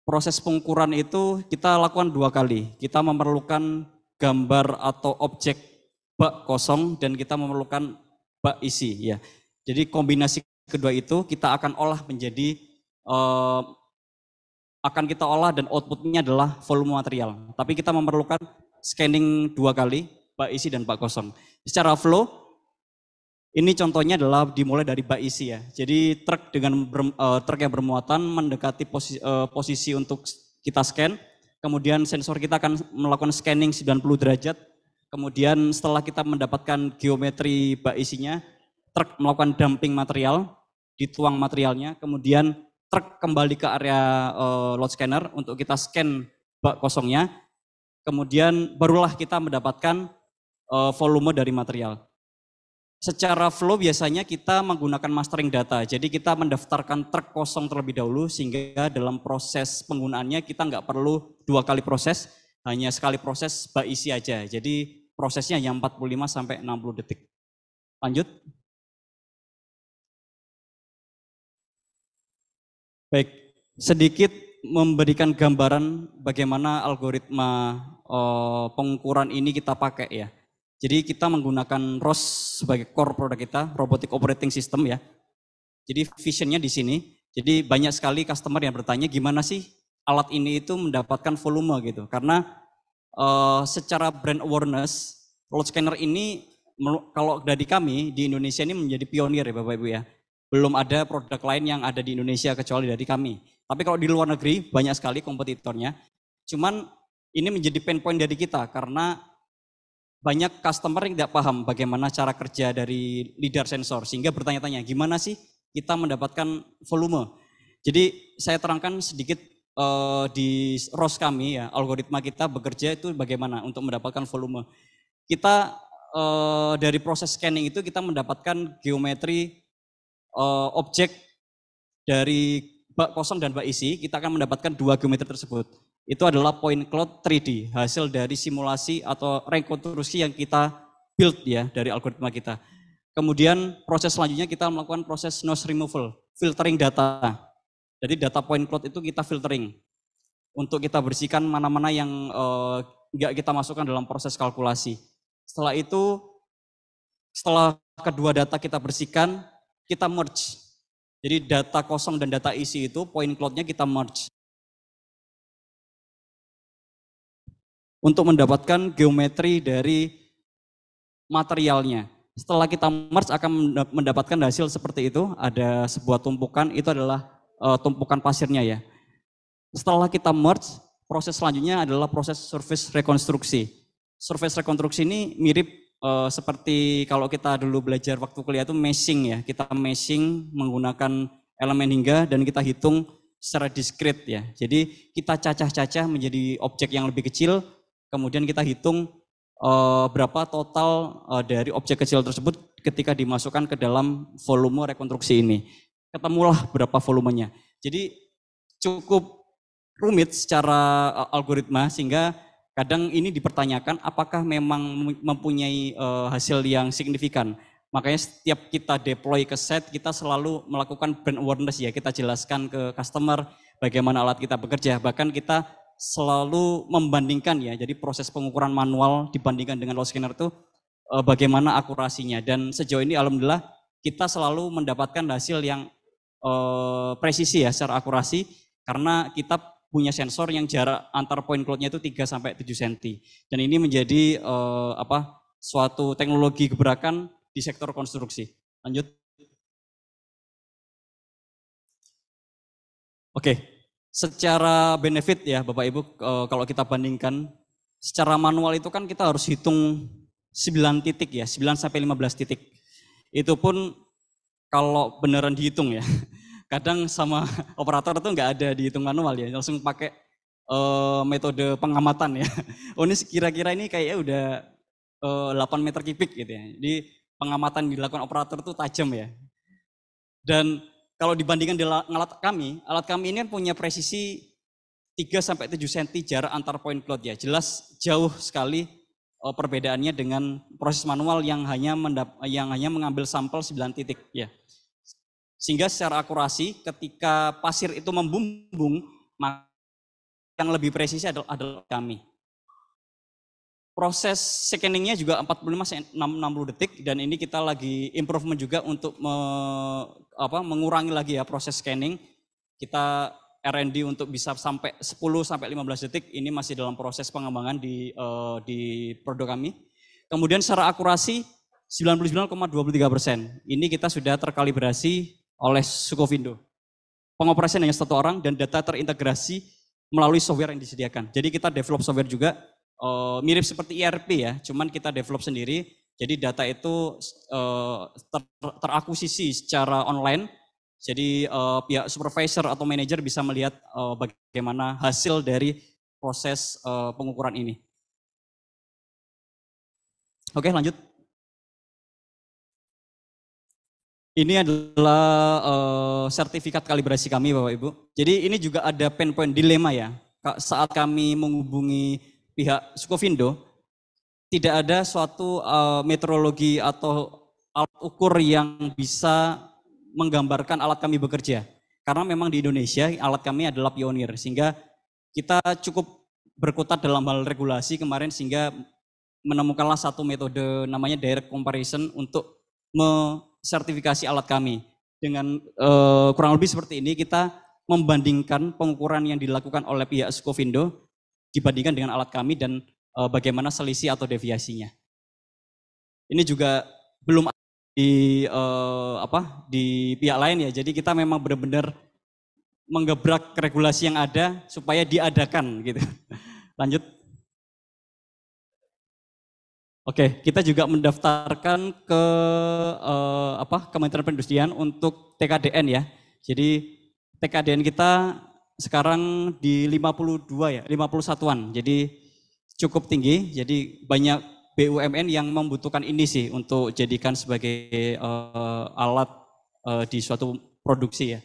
proses pengukuran itu kita lakukan 2 kali. Kita memerlukan gambar atau objek bak kosong dan kita memerlukan bak isi ya. Jadi kombinasi kedua itu kita akan olah menjadi akan kita olah dan outputnya adalah volume material. Tapi kita memerlukan scanning 2 kali, bak isi dan bak kosong. Secara flow, ini contohnya adalah dimulai dari bak isi ya. Jadi truk dengan truk yang bermuatan mendekati posisi untuk kita scan. Kemudian sensor kita akan melakukan scanning 90 derajat. Kemudian setelah kita mendapatkan geometri bak isinya, truk melakukan dumping material, dituang materialnya. Kemudian truk kembali ke area load scanner untuk kita scan bak kosongnya. Kemudian barulah kita mendapatkan volume dari material. Secara flow biasanya kita menggunakan mastering data, jadi kita mendaftarkan truk kosong terlebih dahulu sehingga dalam proses penggunaannya kita nggak perlu 2 kali proses, hanya sekali proses bak isi aja. Jadi prosesnya yang 45 sampai 60 detik. Lanjut. Baik, sedikit memberikan gambaran bagaimana algoritma pengukuran ini kita pakai ya. Jadi kita menggunakan ROS sebagai core produk kita, Robotic Operating System ya. Jadi visionnya di sini. Jadi banyak sekali customer yang bertanya gimana sih alat ini itu mendapatkan volume gitu. Karena secara brand awareness, load scanner ini kalau dari kami di Indonesia ini menjadi pionir ya Bapak Ibu ya. Belum ada produk lain yang ada di Indonesia kecuali dari kami. Tapi kalau di luar negeri banyak sekali kompetitornya. Cuman ini menjadi pain point dari kita karena banyak customer yang tidak paham bagaimana cara kerja dari lidar sensor sehingga bertanya-tanya gimana sih kita mendapatkan volume. Jadi saya terangkan sedikit di ROS kami ya, algoritma kita bekerja itu bagaimana untuk mendapatkan volume. Kita dari proses scanning itu kita mendapatkan geometri objek dari bak kosong dan bak isi, kita akan mendapatkan dua geometri tersebut. Itu adalah point cloud 3D, hasil dari simulasi atau rekonstruksi yang kita build ya dari algoritma kita. Kemudian proses selanjutnya kita melakukan proses noise removal, filtering data. Jadi data point cloud itu kita filtering untuk kita bersihkan mana-mana yang nggak kita masukkan dalam proses kalkulasi. Setelah itu, setelah kedua data kita bersihkan, kita merge. Jadi data kosong dan data isi itu point cloud-nya kita merge. Untuk mendapatkan geometri dari materialnya. Setelah kita merge akan mendapatkan hasil seperti itu, ada sebuah tumpukan, itu adalah tumpukan pasirnya ya. Setelah kita merge, proses selanjutnya adalah proses surface rekonstruksi. Surface rekonstruksi ini mirip seperti kalau kita dulu belajar waktu kuliah itu meshing ya. Kita meshing menggunakan elemen hingga dan kita hitung secara diskret ya. Jadi kita cacah-cacah menjadi objek yang lebih kecil, kemudian kita hitung berapa total dari objek kecil tersebut ketika dimasukkan ke dalam volume rekonstruksi ini. Ketemulah berapa volumenya. Jadi cukup rumit secara algoritma sehingga kadang ini dipertanyakan apakah memang mempunyai hasil yang signifikan. Makanya setiap kita deploy ke set, kita selalu melakukan brand awareness ya. Kita jelaskan ke customer bagaimana alat kita bekerja. Bahkan kita selalu membandingkan ya, jadi proses pengukuran manual dibandingkan dengan low scanner itu bagaimana akurasinya. Dan sejauh ini alhamdulillah kita selalu mendapatkan hasil yang presisi ya secara akurasi karena kita punya sensor yang jarak antar point cloud-nya itu 3-7 cm. Dan ini menjadi suatu teknologi gebrakan di sektor konstruksi. Lanjut. Oke. Secara benefit ya Bapak Ibu, kalau kita bandingkan secara manual itu kan kita harus hitung 9 titik ya, 9 sampai 15 titik. Itu pun kalau beneran dihitung ya. Kadang sama operator itu nggak ada dihitung manual ya, langsung pakai metode pengamatan ya. Oh ini kira-kira ini kayaknya udah 8 meter kubik gitu ya. Jadi pengamatan dilakukan operator itu tajam ya. Dan kalau dibandingkan dengan alat kami ini kan punya presisi 3-7 cm jarak antar point cloud ya. Jelas jauh sekali perbedaannya dengan proses manual yang hanya mengambil sampel 9 titik ya. Sehingga secara akurasi ketika pasir itu membumbung, maka yang lebih presisi adalah kami. Proses scanningnya juga 45-60 detik dan ini kita lagi improvement juga untuk mengurangi lagi ya proses scanning. Kita R&D untuk bisa sampai 10-15 detik, ini masih dalam proses pengembangan di produk kami. Kemudian secara akurasi 99,23%. Ini kita sudah terkalibrasi oleh Sukovindo. Pengoperasian hanya 1 orang dan data terintegrasi melalui software yang disediakan. Jadi kita develop software juga mirip seperti ERP ya, cuman kita develop sendiri. Jadi data itu terakuisisi secara online. Jadi pihak supervisor atau manajer bisa melihat bagaimana hasil dari proses pengukuran ini. Oke, lanjut. Ini adalah sertifikat kalibrasi kami Bapak Ibu. Jadi ini juga ada pain point dilema ya. Saat kami menghubungi pihak Sukovindo, tidak ada suatu metrologi atau alat ukur yang bisa menggambarkan alat kami bekerja. Karena memang di Indonesia alat kami adalah pionir, sehingga kita cukup berkutat dalam hal regulasi kemarin sehingga menemukanlah satu metode namanya direct comparison untuk sertifikasi alat kami. Dengan kurang lebih seperti ini kita membandingkan pengukuran yang dilakukan oleh pihak Sukovindo dibandingkan dengan alat kami dan bagaimana selisih atau deviasinya. Ini juga belum di pihak lain ya. Jadi kita memang benar-benar menggebrak regulasi yang ada supaya diadakan gitu. Lanjut. Oke, kita juga mendaftarkan ke Kementerian Perindustrian untuk TKDN ya. Jadi TKDN kita sekarang di 52 ya, 51-an. Jadi cukup tinggi. Jadi banyak BUMN yang membutuhkan ini sih untuk jadikan sebagai alat di suatu produksi ya.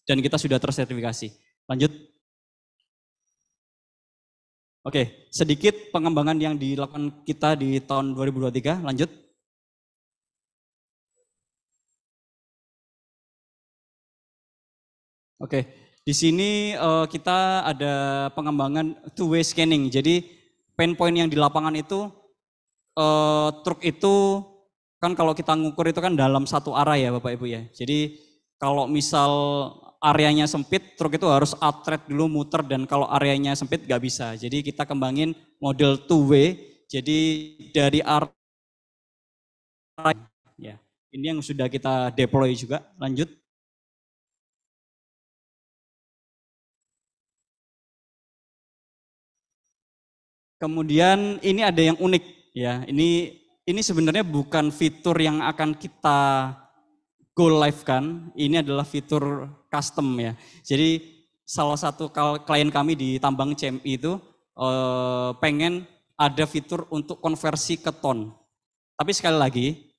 dan kita sudah tersertifikasi. Lanjut. Oke, sedikit pengembangan yang dilakukan kita di tahun 2023, lanjut. Oke, di sini kita ada pengembangan two-way scanning. Jadi pain point yang di lapangan itu truk itu kan kalau kita ngukur itu kan dalam satu arah ya Bapak Ibu ya. Jadi kalau misal areanya sempit, truk itu harus outret dulu muter dan kalau areanya sempit nggak bisa. Jadi kita kembangin model two-way. Jadi dari arah ya. Ini yang sudah kita deploy juga. Lanjut. Kemudian ini ada yang unik ya. Ini sebenarnya bukan fitur yang akan kita go live kan. Ini adalah fitur custom ya. Jadi salah satu klien kami di tambang CMI itu pengen ada fitur untuk konversi ke ton. Tapi sekali lagi,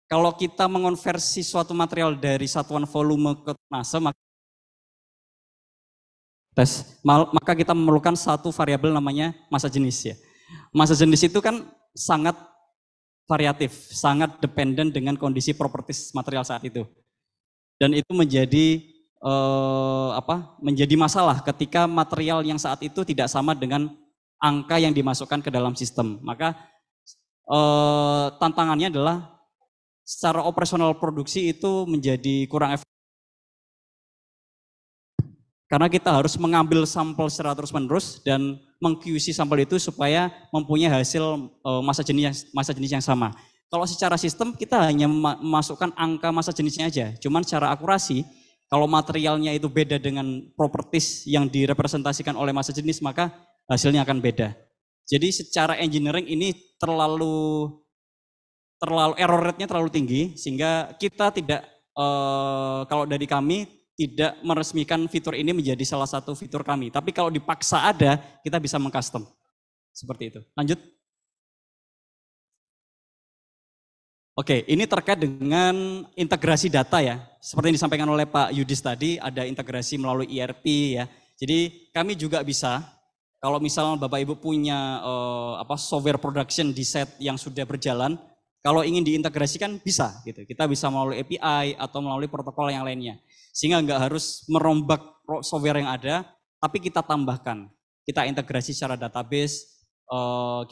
kalau kita mengonversi suatu material dari satuan volume ke tonase, maka kita memerlukan satu variabel namanya massa jenis ya. Massa jenis itu kan sangat variatif, sangat dependen dengan kondisi properties material saat itu. Dan itu menjadi menjadi masalah ketika material yang saat itu tidak sama dengan angka yang dimasukkan ke dalam sistem. Maka tantangannya adalah secara operasional produksi itu menjadi kurang efektif. Karena kita harus mengambil sampel secara terus-menerus dan meng-QC sampel itu supaya mempunyai hasil massa jenis yang sama. Kalau secara sistem kita hanya memasukkan angka massa jenisnya aja. Cuman secara akurasi, kalau materialnya itu beda dengan properties yang direpresentasikan oleh massa jenis, maka hasilnya akan beda. Jadi secara engineering ini terlalu error rate-nya terlalu tinggi, sehingga kita tidak, kalau dari kami, tidak meresmikan fitur ini menjadi salah satu fitur kami. Tapi kalau dipaksa ada, kita bisa mengcustom. Seperti itu. Lanjut. Oke, ini terkait dengan integrasi data ya. Seperti yang disampaikan oleh Pak Yudis tadi, ada integrasi melalui ERP ya. Jadi kami juga bisa, kalau misalnya Bapak Ibu punya software production di set yang sudah berjalan, kalau ingin diintegrasikan bisa gitu. Kita bisa melalui API atau melalui protokol yang lainnya. Sehingga nggak harus merombak software yang ada, tapi kita tambahkan. Kita integrasi secara database,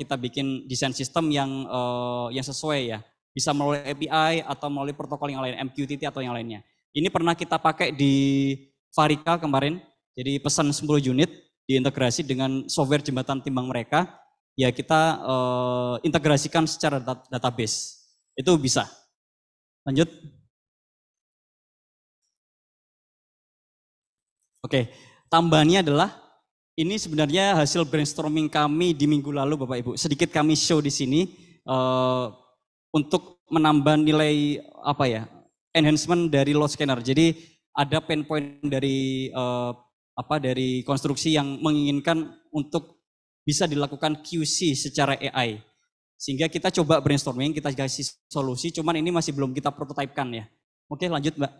kita bikin desain sistem yang sesuai ya. Bisa melalui API atau melalui protokol yang lain, MQTT atau yang lainnya. Ini pernah kita pakai di Farika kemarin, jadi pesan 10 unit diintegrasi dengan software jembatan timbang mereka, ya kita integrasikan secara database. Itu bisa. Lanjut. Oke, tambahannya adalah ini sebenarnya hasil brainstorming kami di minggu lalu Bapak Ibu. Sedikit kami show di sini untuk menambah nilai enhancement dari load scanner. Jadi ada pain point dari dari konstruksi yang menginginkan untuk bisa dilakukan QC secara AI. Sehingga kita coba brainstorming, kita kasih solusi, cuman ini masih belum kita prototipekan ya. Oke, lanjut Mbak.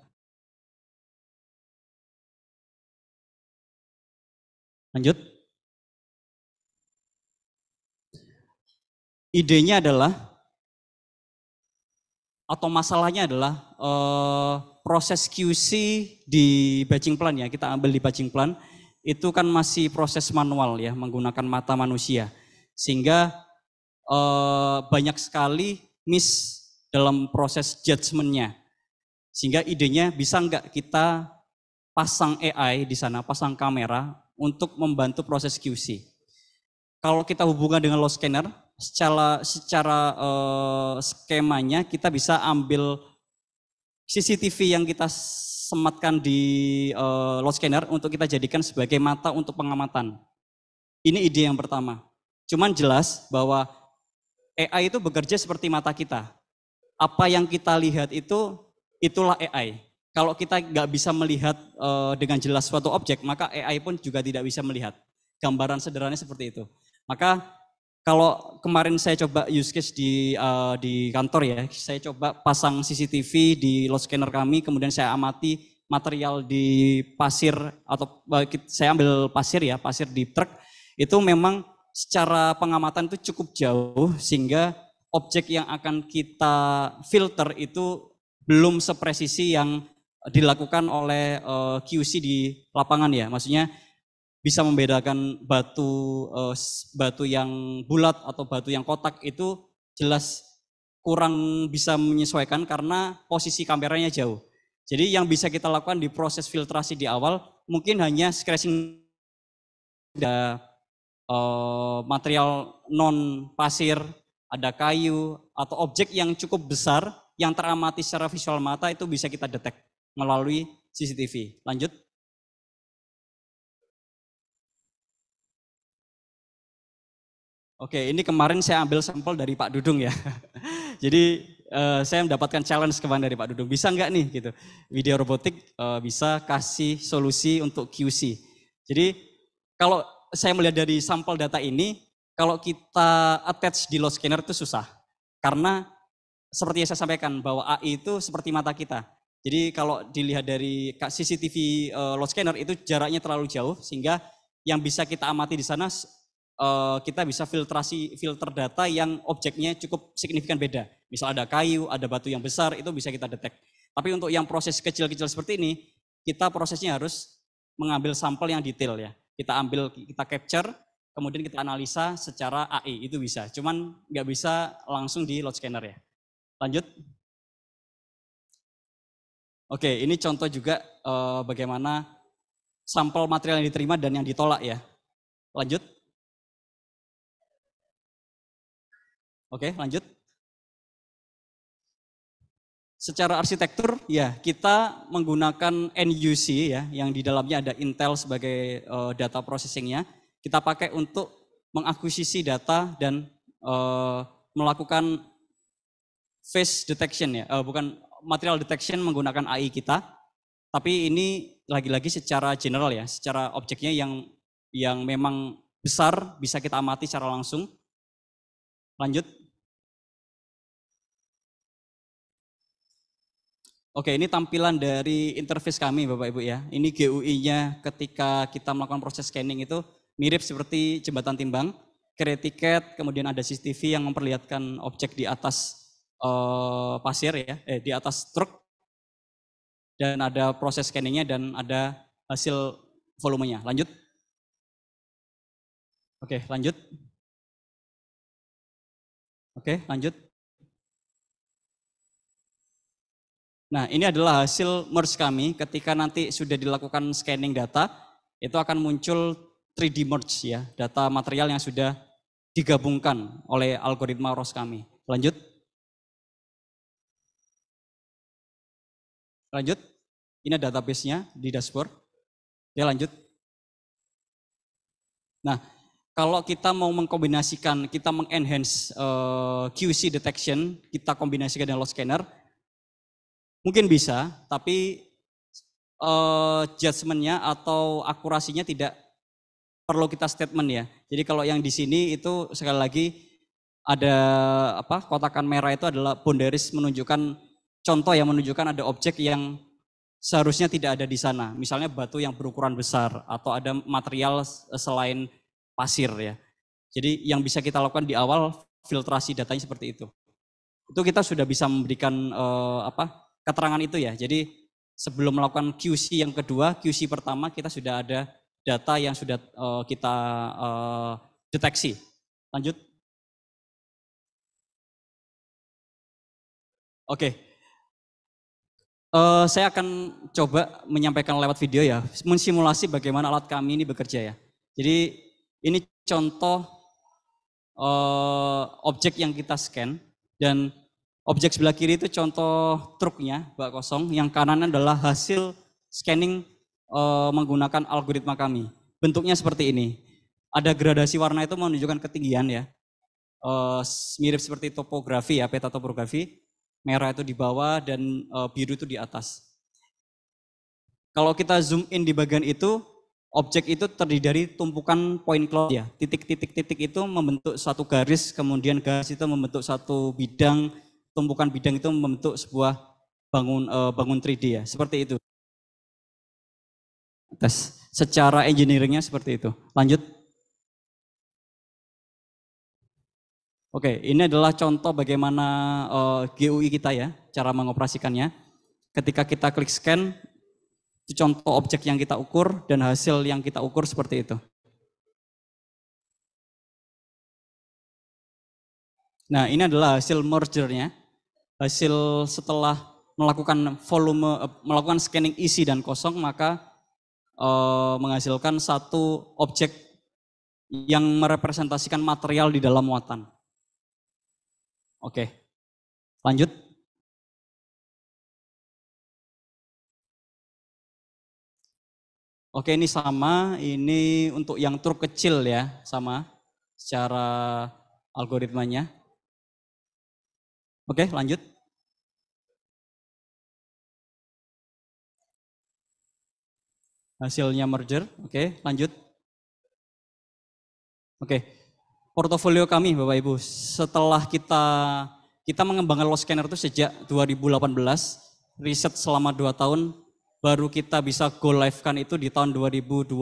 Lanjut. Idenya adalah, atau masalahnya adalah proses QC di batching plan ya, kita ambil di batching plan, itu kan masih proses manual ya, menggunakan mata manusia. Sehingga banyak sekali miss dalam proses judgement-nya. Sehingga idenya bisa nggak kita pasang AI di sana, pasang kamera, untuk membantu proses QC. Kalau kita hubungkan dengan load scanner, secara skemanya kita bisa ambil CCTV yang kita sematkan di load scanner untuk kita jadikan sebagai mata untuk pengamatan. Ini ide yang pertama. Cuman jelas bahwa AI itu bekerja seperti mata kita. Apa yang kita lihat itulah AI. Kalau kita nggak bisa melihat dengan jelas suatu objek, maka AI pun juga tidak bisa melihat. Gambaran sederhananya seperti itu. Maka kalau kemarin saya coba use case di kantor ya, saya coba pasang CCTV di load scanner kami, kemudian saya amati material di pasir atau saya ambil pasir ya, pasir di truk itu memang secara pengamatan itu cukup jauh sehingga objek yang akan kita filter itu belum sepresisi yang dilakukan oleh QC di lapangan ya. Maksudnya bisa membedakan batu yang bulat atau batu yang kotak itu jelas kurang bisa menyesuaikan karena posisi kameranya jauh. Jadi yang bisa kita lakukan di proses filtrasi di awal mungkin hanya scratching material non pasir, ada kayu atau objek yang cukup besar yang teramati secara visual mata itu bisa kita detek melalui CCTV. Lanjut. Oke, ini kemarin saya ambil sampel dari Pak Dudung ya. Jadi saya mendapatkan challenge kemarin dari Pak Dudung. Bisa nggak nih gitu? Video robotik bisa kasih solusi untuk QC. Jadi kalau saya melihat dari sampel data ini, kalau kita attach di load scanner itu susah. Karena seperti yang saya sampaikan bahwa AI itu seperti mata kita. Jadi kalau dilihat dari CCTV load scanner itu jaraknya terlalu jauh sehingga yang bisa kita amati di sana kita bisa filter data yang objeknya cukup signifikan beda. Misal ada kayu, ada batu yang besar, itu bisa kita detek. Tapi untuk yang proses kecil-kecil seperti ini, kita prosesnya harus mengambil sampel yang detail ya. Kita capture, kemudian kita analisa secara AI, itu bisa. Cuman nggak bisa langsung di load scanner ya. Lanjut. Oke, ini contoh juga bagaimana sampel material yang diterima dan yang ditolak ya. Lanjut. Oke, lanjut. Secara arsitektur ya kita menggunakan NUC ya yang di dalamnya ada Intel sebagai data processingnya. Kita pakai untuk mengakuisisi data dan melakukan face detection ya, bukan material detection menggunakan AI kita. Tapi ini lagi-lagi secara general ya, secara objeknya yang memang besar bisa kita amati secara langsung. Lanjut. Oke, ini tampilan dari interface kami Bapak Ibu ya. Ini GUI-nya ketika kita melakukan proses scanning itu mirip seperti jembatan timbang, kereta tiket, kemudian ada CCTV yang memperlihatkan objek di atas pasir ya, di atas truk, dan ada proses scanningnya dan ada hasil volumenya. Lanjut. Oke, lanjut. Oke, lanjut. Nah, ini adalah hasil merge kami ketika nanti sudah dilakukan scanning data, itu akan muncul 3D merge ya, data material yang sudah digabungkan oleh algoritma ROS kami. Lanjut. Lanjut. Ini database-nya di dashboard. Ya, lanjut. Nah, kalau kita mau mengkombinasikan, kita mengenhance QC detection, kita kombinasikan dengan load scanner, mungkin bisa, tapi judgement-nya atau akurasinya tidak perlu kita statement ya. Jadi kalau yang di sini itu sekali lagi ada kotakan merah itu adalah boundaries menunjukkan contoh yang menunjukkan ada objek yang seharusnya tidak ada di sana. Misalnya batu yang berukuran besar atau ada material selain pasir ya. Jadi yang bisa kita lakukan di awal filtrasi datanya seperti itu. Itu kita sudah bisa memberikan keterangan itu ya. Jadi sebelum melakukan QC yang kedua, QC pertama kita sudah ada data yang sudah kita deteksi. Lanjut. Oke. Saya akan coba menyampaikan lewat video ya, mensimulasi bagaimana alat kami ini bekerja ya. Jadi ini contoh objek yang kita scan dan objek sebelah kiri itu contoh truknya, bak kosong. Yang kanan adalah hasil scanning menggunakan algoritma kami. Bentuknya seperti ini. Ada gradasi warna itu menunjukkan ketinggian ya. Mirip seperti topografi ya, peta topografi. Merah itu di bawah dan biru itu di atas. Kalau kita zoom in di bagian itu, objek itu terdiri dari tumpukan point cloud ya. Titik-titik-titik itu membentuk satu garis, kemudian garis itu membentuk satu bidang, tumpukan bidang itu membentuk sebuah bangun 3D ya, seperti itu. tes. Secara engineeringnya seperti itu. Lanjut. Oke, ini adalah contoh bagaimana GUI kita ya, cara mengoperasikannya. Ketika kita klik scan, itu contoh objek yang kita ukur dan hasil yang kita ukur seperti itu. Nah, ini adalah hasil mergernya. Hasil setelah melakukan scanning isi dan kosong, maka menghasilkan satu objek yang merepresentasikan material di dalam muatan. Oke, lanjut. Oke, ini sama, ini untuk yang truk kecil ya, sama secara algoritmanya. Oke, lanjut. Hasilnya merger, oke, lanjut. Oke, portofolio kami Bapak Ibu, setelah kita mengembangkan load scanner itu sejak 2018, riset selama 2 tahun, baru kita bisa go live-kan itu di tahun 2020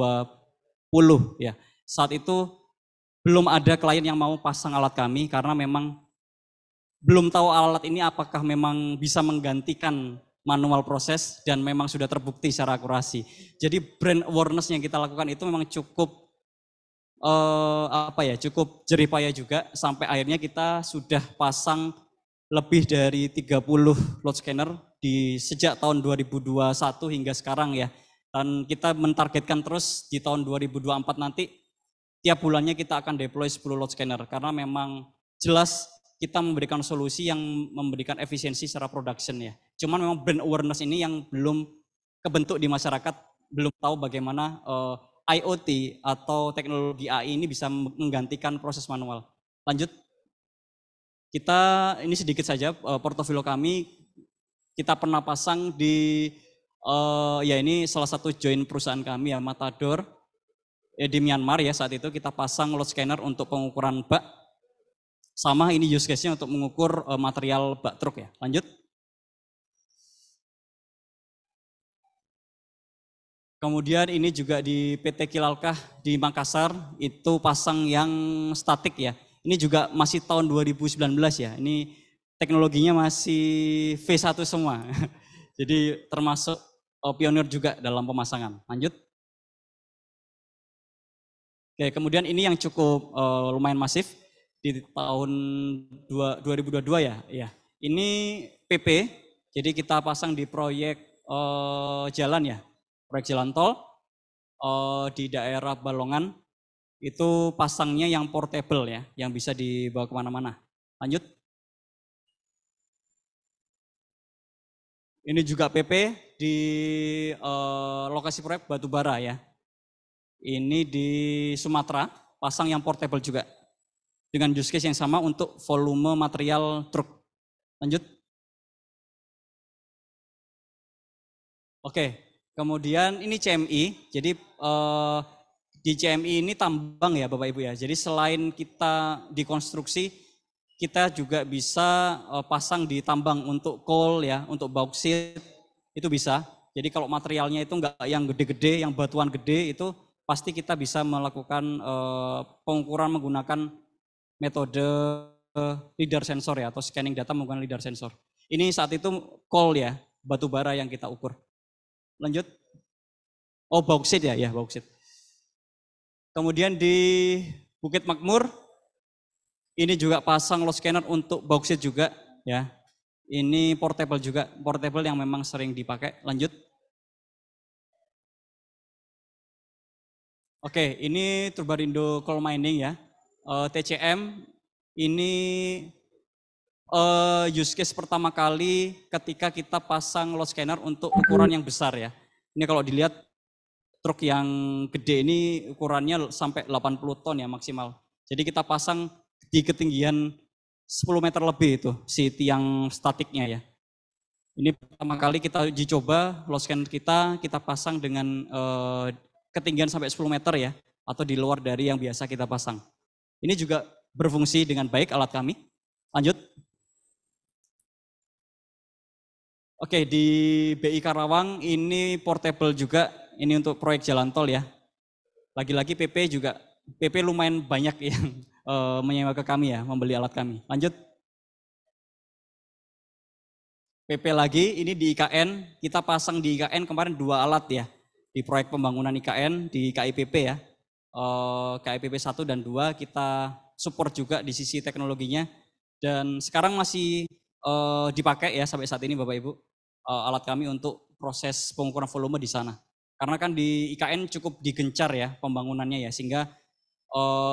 ya. Saat itu belum ada klien yang mau pasang alat kami karena memang belum tahu alat ini apakah memang bisa menggantikan manual proses dan memang sudah terbukti secara akurasi. Jadi brand awareness yang kita lakukan itu memang cukup cukup jerih payah juga sampai akhirnya kita sudah pasang lebih dari 30 load scanner di sejak tahun 2021 hingga sekarang ya. Dan kita mentargetkan terus di tahun 2024 nanti tiap bulannya kita akan deploy 10 load scanner karena memang jelas kita memberikan solusi yang memberikan efisiensi secara production ya. Cuman memang brand awareness ini yang belum kebentuk di masyarakat, belum tahu bagaimana IoT atau teknologi AI ini bisa menggantikan proses manual. Lanjut. Kita ini sedikit saja portofolio kami. Kita pernah pasang di ini salah satu joint perusahaan kami ya, Matador di Myanmar ya, saat itu kita pasang load scanner untuk pengukuran bak. Sama ini use case-nya untuk mengukur material bak truk ya. Lanjut. Kemudian ini juga di PT Kilalkah di Makassar, itu pasang yang statik ya. Ini juga masih tahun 2019 ya, ini teknologinya masih V1 semua. Jadi termasuk pionir juga dalam pemasangan. Lanjut. Oke, kemudian ini yang cukup lumayan masif di tahun 2022 ya. Ini PP, jadi kita pasang di proyek jalan ya. Proyek jalan tol di daerah Balongan, itu pasangnya yang portable ya, yang bisa dibawa kemana-mana. Lanjut. Ini juga PP di lokasi proyek Batubara ya. Ini di Sumatera, pasang yang portable juga. Dengan use case yang sama untuk volume material truk. Lanjut. Oke. Kemudian ini CMI, jadi di CMI ini tambang ya Bapak Ibu ya. Jadi selain kita di konstruksi, kita juga bisa pasang di tambang untuk coal ya, untuk bauxite itu bisa. Jadi kalau materialnya itu enggak yang gede-gede, yang batuan gede itu pasti kita bisa melakukan pengukuran menggunakan metode lidar sensor ya, atau scanning data menggunakan lidar sensor. Ini saat itu coal ya, batu bara yang kita ukur. Lanjut. Oh, bauxite ya, bauxite. Kemudian di Bukit Makmur, ini juga pasang load scanner untuk bauxite juga ya. Ini portable juga, portable yang memang sering dipakai. Lanjut. Oke, ini Turbarindo Coal Mining ya. TCM ini use case pertama kali ketika kita pasang load scanner untuk ukuran yang besar ya. Ini kalau dilihat truk yang gede ini ukurannya sampai 80 ton ya maksimal. Jadi kita pasang di ketinggian 10 meter lebih itu si tiang statiknya ya. Ini pertama kali kita uji coba load scanner kita pasang dengan ketinggian sampai 10 meter ya, atau di luar dari yang biasa kita pasang. Ini juga berfungsi dengan baik alat kami. Lanjut. Oke, di BI Karawang ini portable juga ini untuk proyek jalan tol ya. Lagi-lagi PP lumayan banyak yang menyewa ke kami ya, membeli alat kami. Lanjut. PP lagi, ini di IKN, kita pasang di IKN kemarin 2 alat ya, di proyek pembangunan IKN, di KIPP ya. KIPP 1 dan 2 kita support juga di sisi teknologinya, dan sekarang masih dipakai ya sampai saat ini Bapak Ibu, alat kami untuk proses pengukuran volume di sana. Karena kan di IKN cukup digencar ya pembangunannya ya, sehingga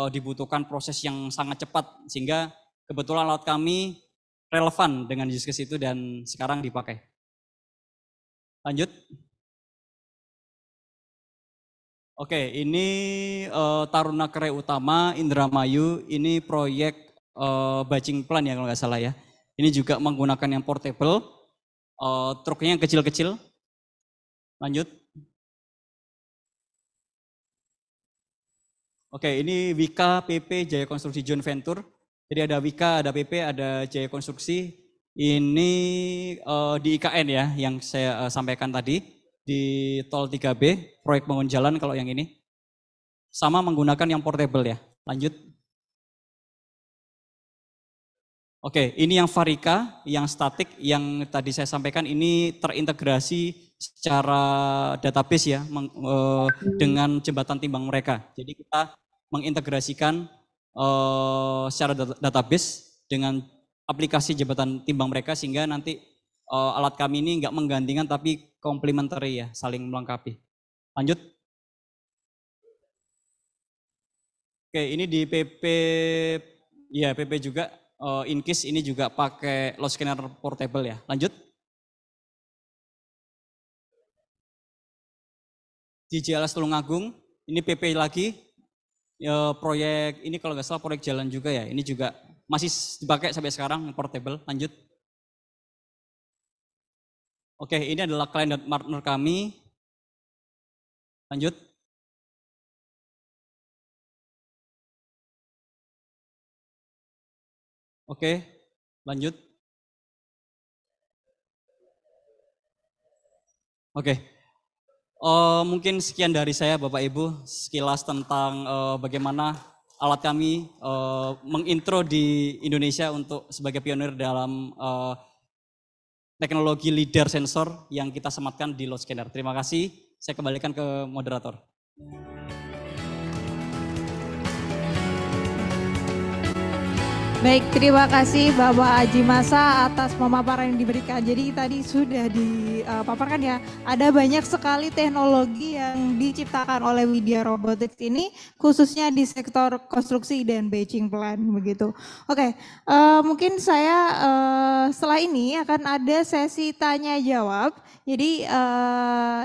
dibutuhkan proses yang sangat cepat, sehingga kebetulan alat kami relevan dengan use case itu dan sekarang dipakai. Lanjut. Oke, ini Taruna Kere Utama Indramayu, ini proyek batching plan ya kalau nggak salah ya. Ini juga menggunakan yang portable, truknya yang kecil-kecil. Lanjut. Oke, ini Wika PP Jaya Konstruksi Joint Venture. Jadi ada Wika, ada PP, ada Jaya Konstruksi. Ini di IKN ya, yang saya sampaikan tadi. Di Tol 3B, proyek bangun jalan kalau yang ini. Sama menggunakan yang portable ya. Lanjut. Oke, ini yang Varika, yang statik, yang tadi saya sampaikan ini terintegrasi secara database ya, dengan jembatan timbang mereka. Jadi kita mengintegrasikan secara database dengan aplikasi jembatan timbang mereka, sehingga nanti alat kami ini nggak menggantikan tapi complementary ya, saling melengkapi. Lanjut. Oke, ini di PP, ya PP juga, Inkis ini juga pakai load scanner portable ya. Lanjut. Di JLS Tulungagung, ini PP lagi, proyek ini kalau nggak salah proyek jalan juga ya. Ini juga masih dipakai sampai sekarang portable. Lanjut. Oke, ini adalah klien dan partner kami. Lanjut. Oke, lanjut. Oke, mungkin sekian dari saya Bapak Ibu, sekilas tentang bagaimana alat kami mengintro di Indonesia untuk sebagai pionir dalam teknologi LiDAR sensor yang kita sematkan di load scanner. Terima kasih, saya kembalikan ke moderator. Baik, terima kasih Bapak Aji Masa atas pemaparan yang diberikan. Jadi tadi sudah dipaparkan ya, ada banyak sekali teknologi yang diciptakan oleh Widya Robotics ini, khususnya di sektor konstruksi dan batching plan begitu. Oke, mungkin saya setelah ini akan ada sesi tanya jawab. Jadi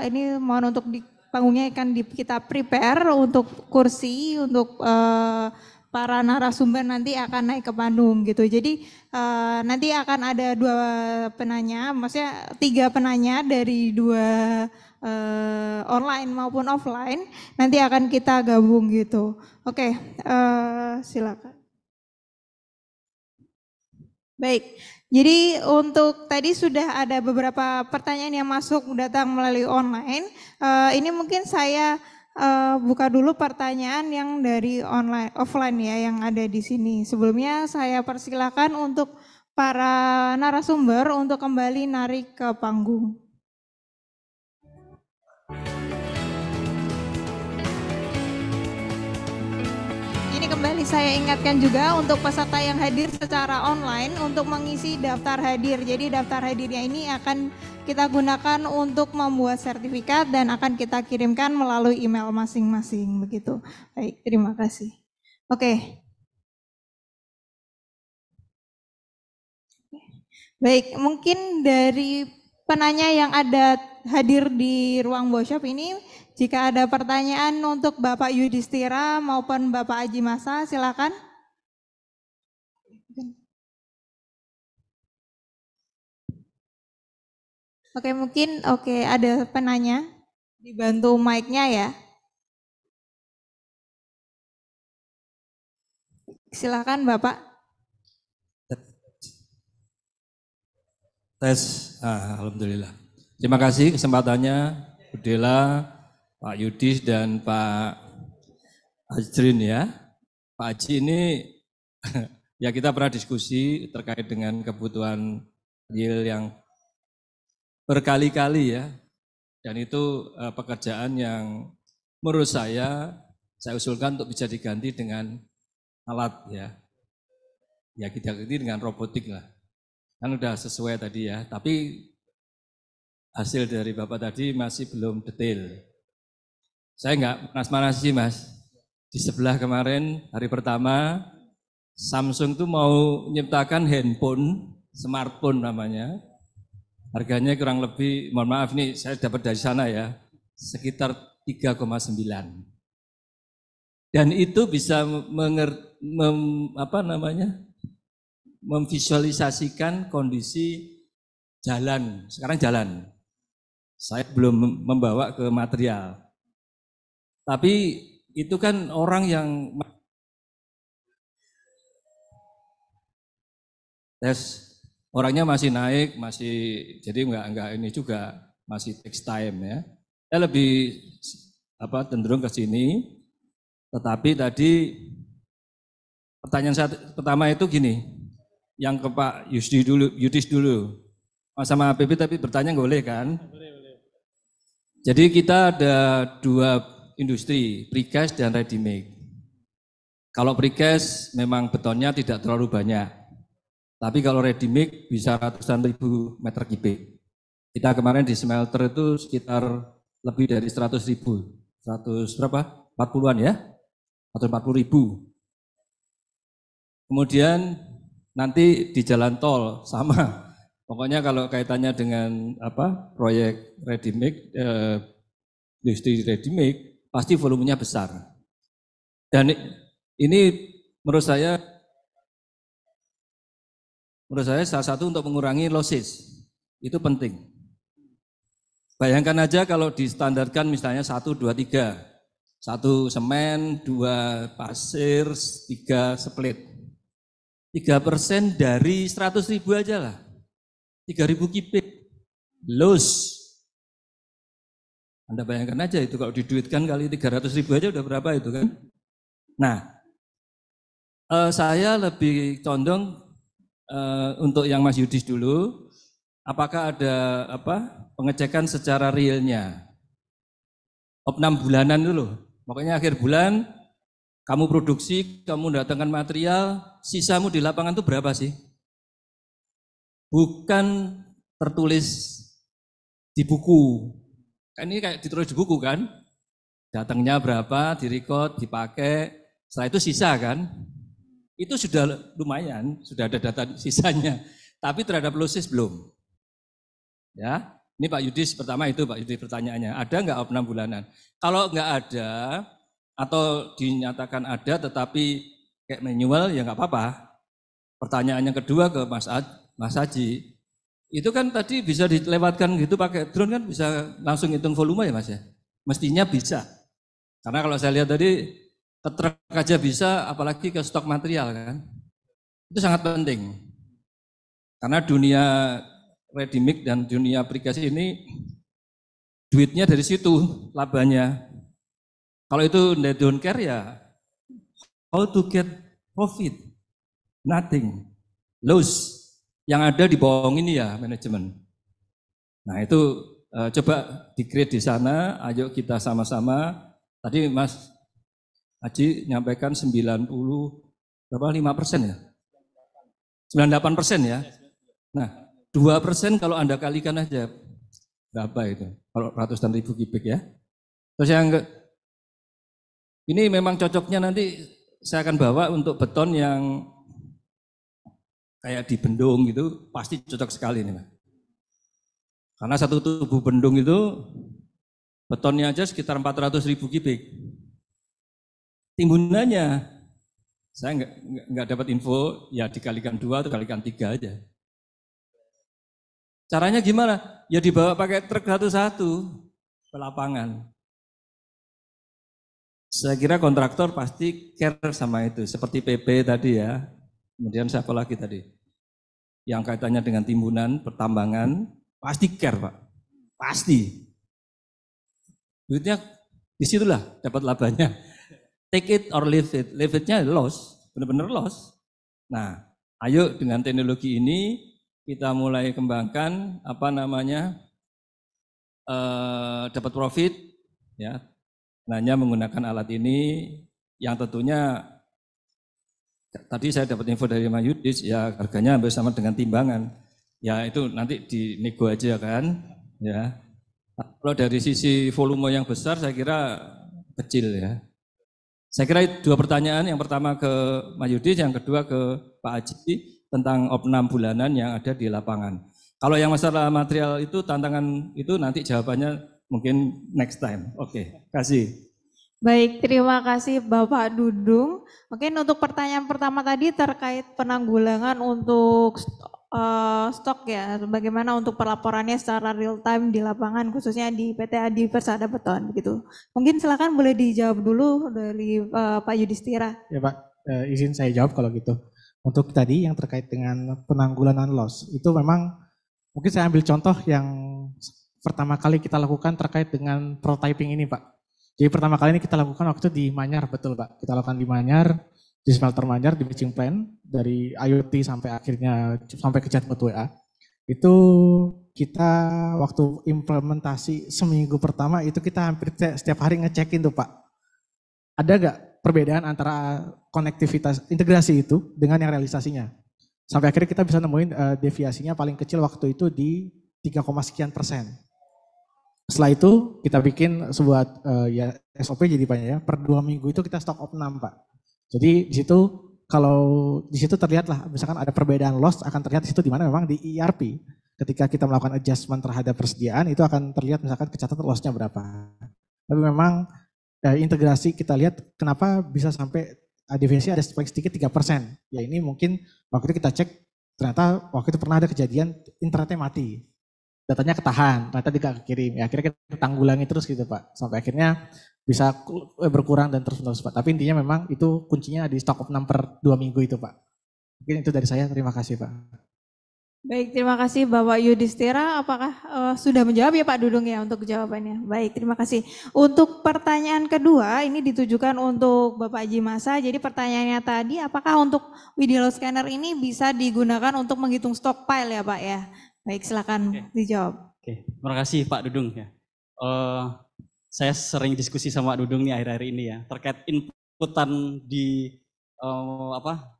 ini mohon untuk di panggungnya akan kita prepare untuk kursi untuk para narasumber nanti akan naik ke panggung gitu. Jadi nanti akan ada 2 penanya, maksudnya 3 penanya dari 2 online maupun offline. Nanti akan kita gabung gitu. Oke, silakan. Baik, jadi untuk tadi sudah ada beberapa pertanyaan yang masuk datang melalui online. Ini mungkin saya buka dulu pertanyaan yang dari offline ya yang ada di sini. Sebelumnya saya persilakan untuk para narasumber untuk kembali narik ke panggung. Ini kembali saya ingatkan juga untuk peserta yang hadir secara online untuk mengisi daftar hadir. Jadi daftar hadirnya ini akan kita gunakan untuk membuat sertifikat dan akan kita kirimkan melalui email masing-masing begitu. Baik, terima kasih. Oke. Baik, mungkin dari penanya yang ada hadir di ruang workshop ini, jika ada pertanyaan untuk Bapak Yudhistira maupun Bapak Aji Masa, silakan. Oke, mungkin ada penanya, dibantu mic-nya ya. Silakan Bapak. Tes, alhamdulillah. Terima kasih kesempatannya, Bu Dela, Pak Yudis dan Pak Ajrin ya. Pak Haji ini ya kita pernah diskusi terkait dengan kebutuhan real yang berkali-kali ya. Dan itu pekerjaan yang menurut saya usulkan untuk bisa diganti dengan alat ya. Ya kita ganti dengan robotik lah. Kan udah sesuai tadi ya. Tapi hasil dari Bapak tadi masih belum detail. Saya enggak panas-panas sih Mas. Di sebelah kemarin hari pertama Samsung tuh mau menciptakan handphone, smartphone namanya. Harganya kurang lebih, mohon maaf nih saya dapat dari sana ya, sekitar 3,9. Dan itu bisa memvisualisasikan kondisi jalan, sekarang jalan. Saya belum membawa ke material. Tapi itu kan orang yang orangnya masih naik, jadi enggak ini juga masih takes time ya. Saya lebih cenderung ke sini. Tetapi tadi pertanyaan saya pertama itu gini, yang ke Pak Yudis dulu. Sama APB tapi bertanya nggak boleh kan? Boleh. Jadi kita ada 2 industri, precast dan ready make. Kalau precast memang betonnya tidak terlalu banyak. Tapi kalau ready make bisa ratusan ribu meter kubik. Kita kemarin di smelter itu sekitar lebih dari 100 ribu. 100 berapa? 40-an ya? 140 ribu. Kemudian nanti di jalan tol sama. Pokoknya kalau kaitannya dengan proyek ready make, industri ready make, pasti volumenya besar. Dan ini menurut saya salah satu untuk mengurangi losses, itu penting. Bayangkan aja kalau distandarkan misalnya 1, 2, 3. 1 semen, 2 pasir, 3 split. 3% dari 100 ribu aja lah. 3.000 kubik. Loss. Anda bayangkan aja itu kalau diduitkan kali 300 ribu aja udah berapa itu kan. Nah, saya lebih condong untuk yang Mas Yudis dulu, apakah ada pengecekan secara realnya? 6 bulanan dulu. Pokoknya akhir bulan kamu produksi, kamu datangkan material, sisamu di lapangan itu berapa sih? Bukan tertulis di buku. Kan ini kayak ditulis di buku kan? Datangnya berapa, direcord, dipakai, setelah itu sisa kan? Itu sudah lumayan, sudah ada data sisanya. Tapi terhadap losses belum. Ya, ini Pak Yudis pertama itu Pak Yudis pertanyaannya, ada nggak 6 bulanan? Kalau nggak ada atau dinyatakan ada tetapi kayak manual ya nggak apa-apa. Pertanyaan yang kedua ke Mas Haji, itu kan tadi bisa dilewatkan gitu pakai drone kan bisa langsung hitung volume ya Mas ya? Mestinya bisa. Karena kalau saya lihat tadi ke truk aja bisa, apalagi ke stok material kan. Itu sangat penting. Karena dunia ready mix dan dunia aplikasi ini duitnya dari situ, labanya. Kalau itu they don't care ya, how to get profit? Nothing. Loss. Yang ada di bawah ini ya manajemen. Nah itu coba di-create di sana, ayo kita sama-sama. Tadi Mas Haji nyampaikan 5% ya? 98% ya? Nah 2% kalau Anda kalikan aja, berapa itu? Kalau ratusan ribu kubik ya. Terus yang ini memang cocoknya nanti saya akan bawa untuk beton yang kayak di bendung gitu, pasti cocok sekali nih Mas. Karena satu tubuh bendung itu betonnya aja sekitar 400 ribu kubik. Timbunannya, saya nggak dapat info, ya dikalikan 2 atau dikalikan 3 aja. Caranya gimana? Ya dibawa pakai truk satu-satu ke lapangan. Saya kira kontraktor pasti care sama itu, seperti PP tadi ya. Kemudian siapa lagi tadi? Yang kaitannya dengan timbunan, pertambangan, pasti care Pak. Pasti. Duitnya Disitulah dapat labanya. Take it or leave it. Leave it-nya loss, benar-benar loss. Nah, ayo dengan teknologi ini kita mulai kembangkan dapat profit ya. Hanya menggunakan alat ini yang tentunya tadi saya dapat info dari Mas Yudis ya harganya hampir sama dengan timbangan. Ya itu nanti dinego aja kan ya. Kalau dari sisi volume yang besar saya kira kecil ya. Saya kira 2 pertanyaan, yang pertama ke Mas Yudis, yang kedua ke Pak Haji tentang opnam bulanan yang ada di lapangan. Kalau yang masalah material itu tantangan itu nanti jawabannya mungkin next time. Oke, kasih. Baik, terima kasih Bapak Dudung. Mungkin untuk pertanyaan pertama tadi terkait penanggulangan untuk stok ya, bagaimana untuk pelaporannya secara real time di lapangan khususnya di PT Adi Persada Beton gitu. Mungkin silakan boleh dijawab dulu dari Pak Yudhistira. Ya Pak, izin saya jawab kalau gitu. Untuk tadi yang terkait dengan penanggulangan loss, itu memang mungkin saya ambil contoh yang pertama kali kita lakukan terkait dengan prototyping ini Pak. Jadi pertama kali ini kita lakukan waktu di Manyar, betul Pak. Kita lakukan di Manyar, di smelter Manyar, di batching plant, dari IoT sampai akhirnya sampai ke chatbot WA. Itu kita waktu implementasi seminggu pertama itu kita hampir setiap hari ngecekin tuh Pak. Ada gak perbedaan antara konektivitas integrasi itu dengan yang realisasinya? Sampai akhirnya kita bisa nemuin deviasinya paling kecil waktu itu di 3, sekian %. Setelah itu kita bikin sebuah ya SOP jadi banyak ya. Per 2 minggu itu kita stok opnam Pak. Jadi di situ kalau di situ terlihat lah misalkan ada perbedaan loss akan terlihat di situ di mana memang di ERP ketika kita melakukan adjustment terhadap persediaan itu akan terlihat misalkan kecatat lossnya berapa. Tapi memang integrasi kita lihat kenapa bisa sampai deviasi ada paling sedikit 3%. Ya ini mungkin waktu itu kita cek ternyata waktu itu pernah ada kejadian internetnya mati. Datanya ketahan, ternyata tidak kekirim. Ya akhirnya kita tanggulangi terus gitu Pak. Sampai akhirnya bisa berkurang dan terus Pak. Tapi intinya memang itu kuncinya di stok opnam per 2 minggu itu Pak. Mungkin itu dari saya, terima kasih Pak. Baik, terima kasih Bapak Yudhistira. Apakah sudah menjawab ya Pak Dudung ya untuk jawabannya? Baik, terima kasih. Untuk pertanyaan kedua, ini ditujukan untuk Bapak Haji Masa. Jadi pertanyaannya tadi, apakah untuk video load scanner ini bisa digunakan untuk menghitung stockpile ya Pak ya? Baik, silakan dijawab. Oke, terima kasih Pak Dudung ya. Saya sering diskusi sama Pak Dudung nih akhir-akhir ini ya terkait inputan di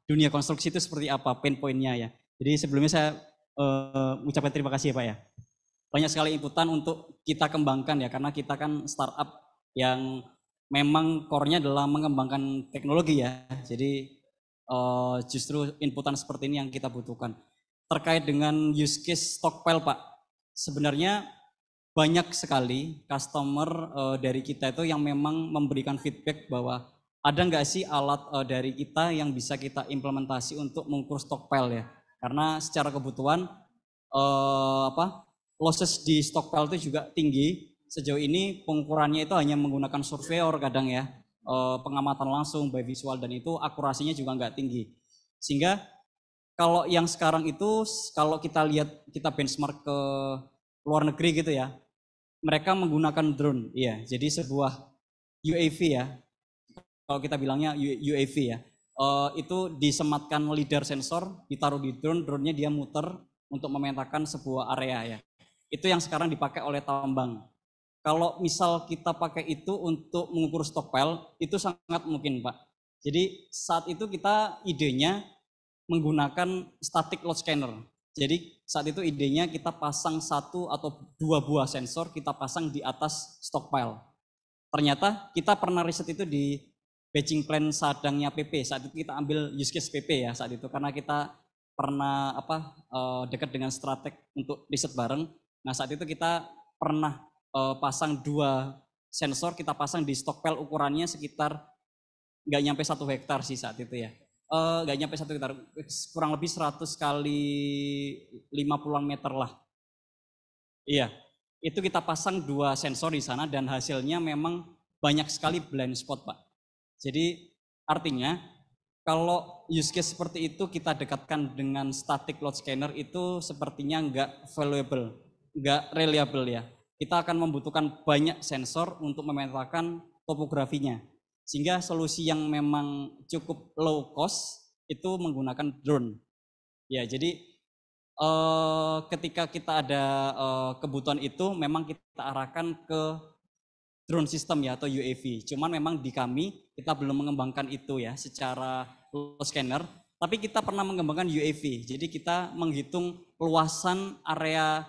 dunia konstruksi itu seperti apa, pain point-nya ya. Jadi sebelumnya saya ucapkan terima kasih ya Pak ya. Banyak sekali inputan untuk kita kembangkan ya karena kita kan startup yang memang core-nya adalah mengembangkan teknologi ya. Jadi justru inputan seperti ini yang kita butuhkan. Terkait dengan use case stockpile Pak, sebenarnya banyak sekali customer dari kita itu yang memang memberikan feedback bahwa ada nggak sih alat dari kita yang bisa kita implementasi untuk mengukur stockpile ya. Karena secara kebutuhan losses di stockpile itu juga tinggi. Sejauh ini pengukurannya itu hanya menggunakan surveyor kadang ya, pengamatan langsung by visual dan itu akurasinya juga nggak tinggi. Sehingga kalau yang sekarang itu kalau kita lihat kita benchmark ke luar negeri gitu ya, mereka menggunakan drone, ya. Jadi sebuah UAV ya, kalau kita bilangnya UAV ya, itu disematkan lidar sensor, ditaruh di drone, drone-nya dia muter untuk memetakan sebuah area ya. Itu yang sekarang dipakai oleh tambang. Kalau misal kita pakai itu untuk mengukur stockpile, itu sangat mungkin Pak. Jadi saat itu kita idenya menggunakan static load scanner. Jadi saat itu idenya kita pasang 1 atau 2 buah sensor, kita pasang di atas stockpile. Ternyata kita pernah riset itu di batching plant Sadangnya PP. Saat itu kita ambil use case PP ya saat itu karena kita pernah dekat dengan Strateg untuk riset bareng. Nah saat itu kita pernah pasang 2 sensor, kita pasang di stockpile ukurannya sekitar nggak nyampe 1 hektar sih saat itu ya. Nggak nyampe 1 hektar, kurang lebih 100 kali 50-an meter lah. Iya, itu kita pasang 2 sensor di sana dan hasilnya memang banyak sekali blind spot Pak. Jadi artinya kalau use case seperti itu kita dekatkan dengan static load scanner itu sepertinya nggak valuable, nggak reliable ya. Kita akan membutuhkan banyak sensor untuk memetakan topografinya. Sehingga solusi yang memang cukup low cost itu menggunakan drone. Ya, jadi ketika kita ada kebutuhan itu memang kita arahkan ke drone system ya atau UAV. Cuman memang di kami kita belum mengembangkan itu ya secara low scanner, tapi kita pernah mengembangkan UAV. Jadi kita menghitung luasan area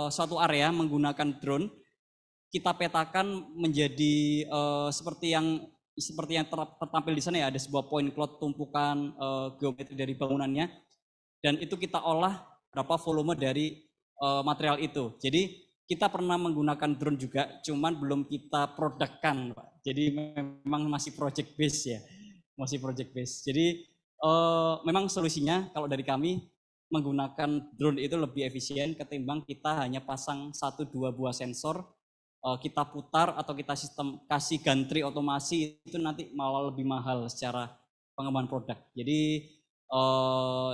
suatu area menggunakan drone. Kita petakan menjadi seperti yang tertampil di sana ya, ada sebuah point cloud tumpukan geometri dari bangunannya, dan itu kita olah berapa volume dari material itu. Jadi kita pernah menggunakan drone juga, cuman belum kita produkkan, Pak. Jadi memang masih project base ya, masih project base. Jadi memang solusinya kalau dari kami menggunakan drone itu lebih efisien ketimbang kita hanya pasang 1-2 buah sensor, kita putar atau kita sistem kasih gantry otomasi, itu nanti malah lebih mahal secara pengembangan produk. Jadi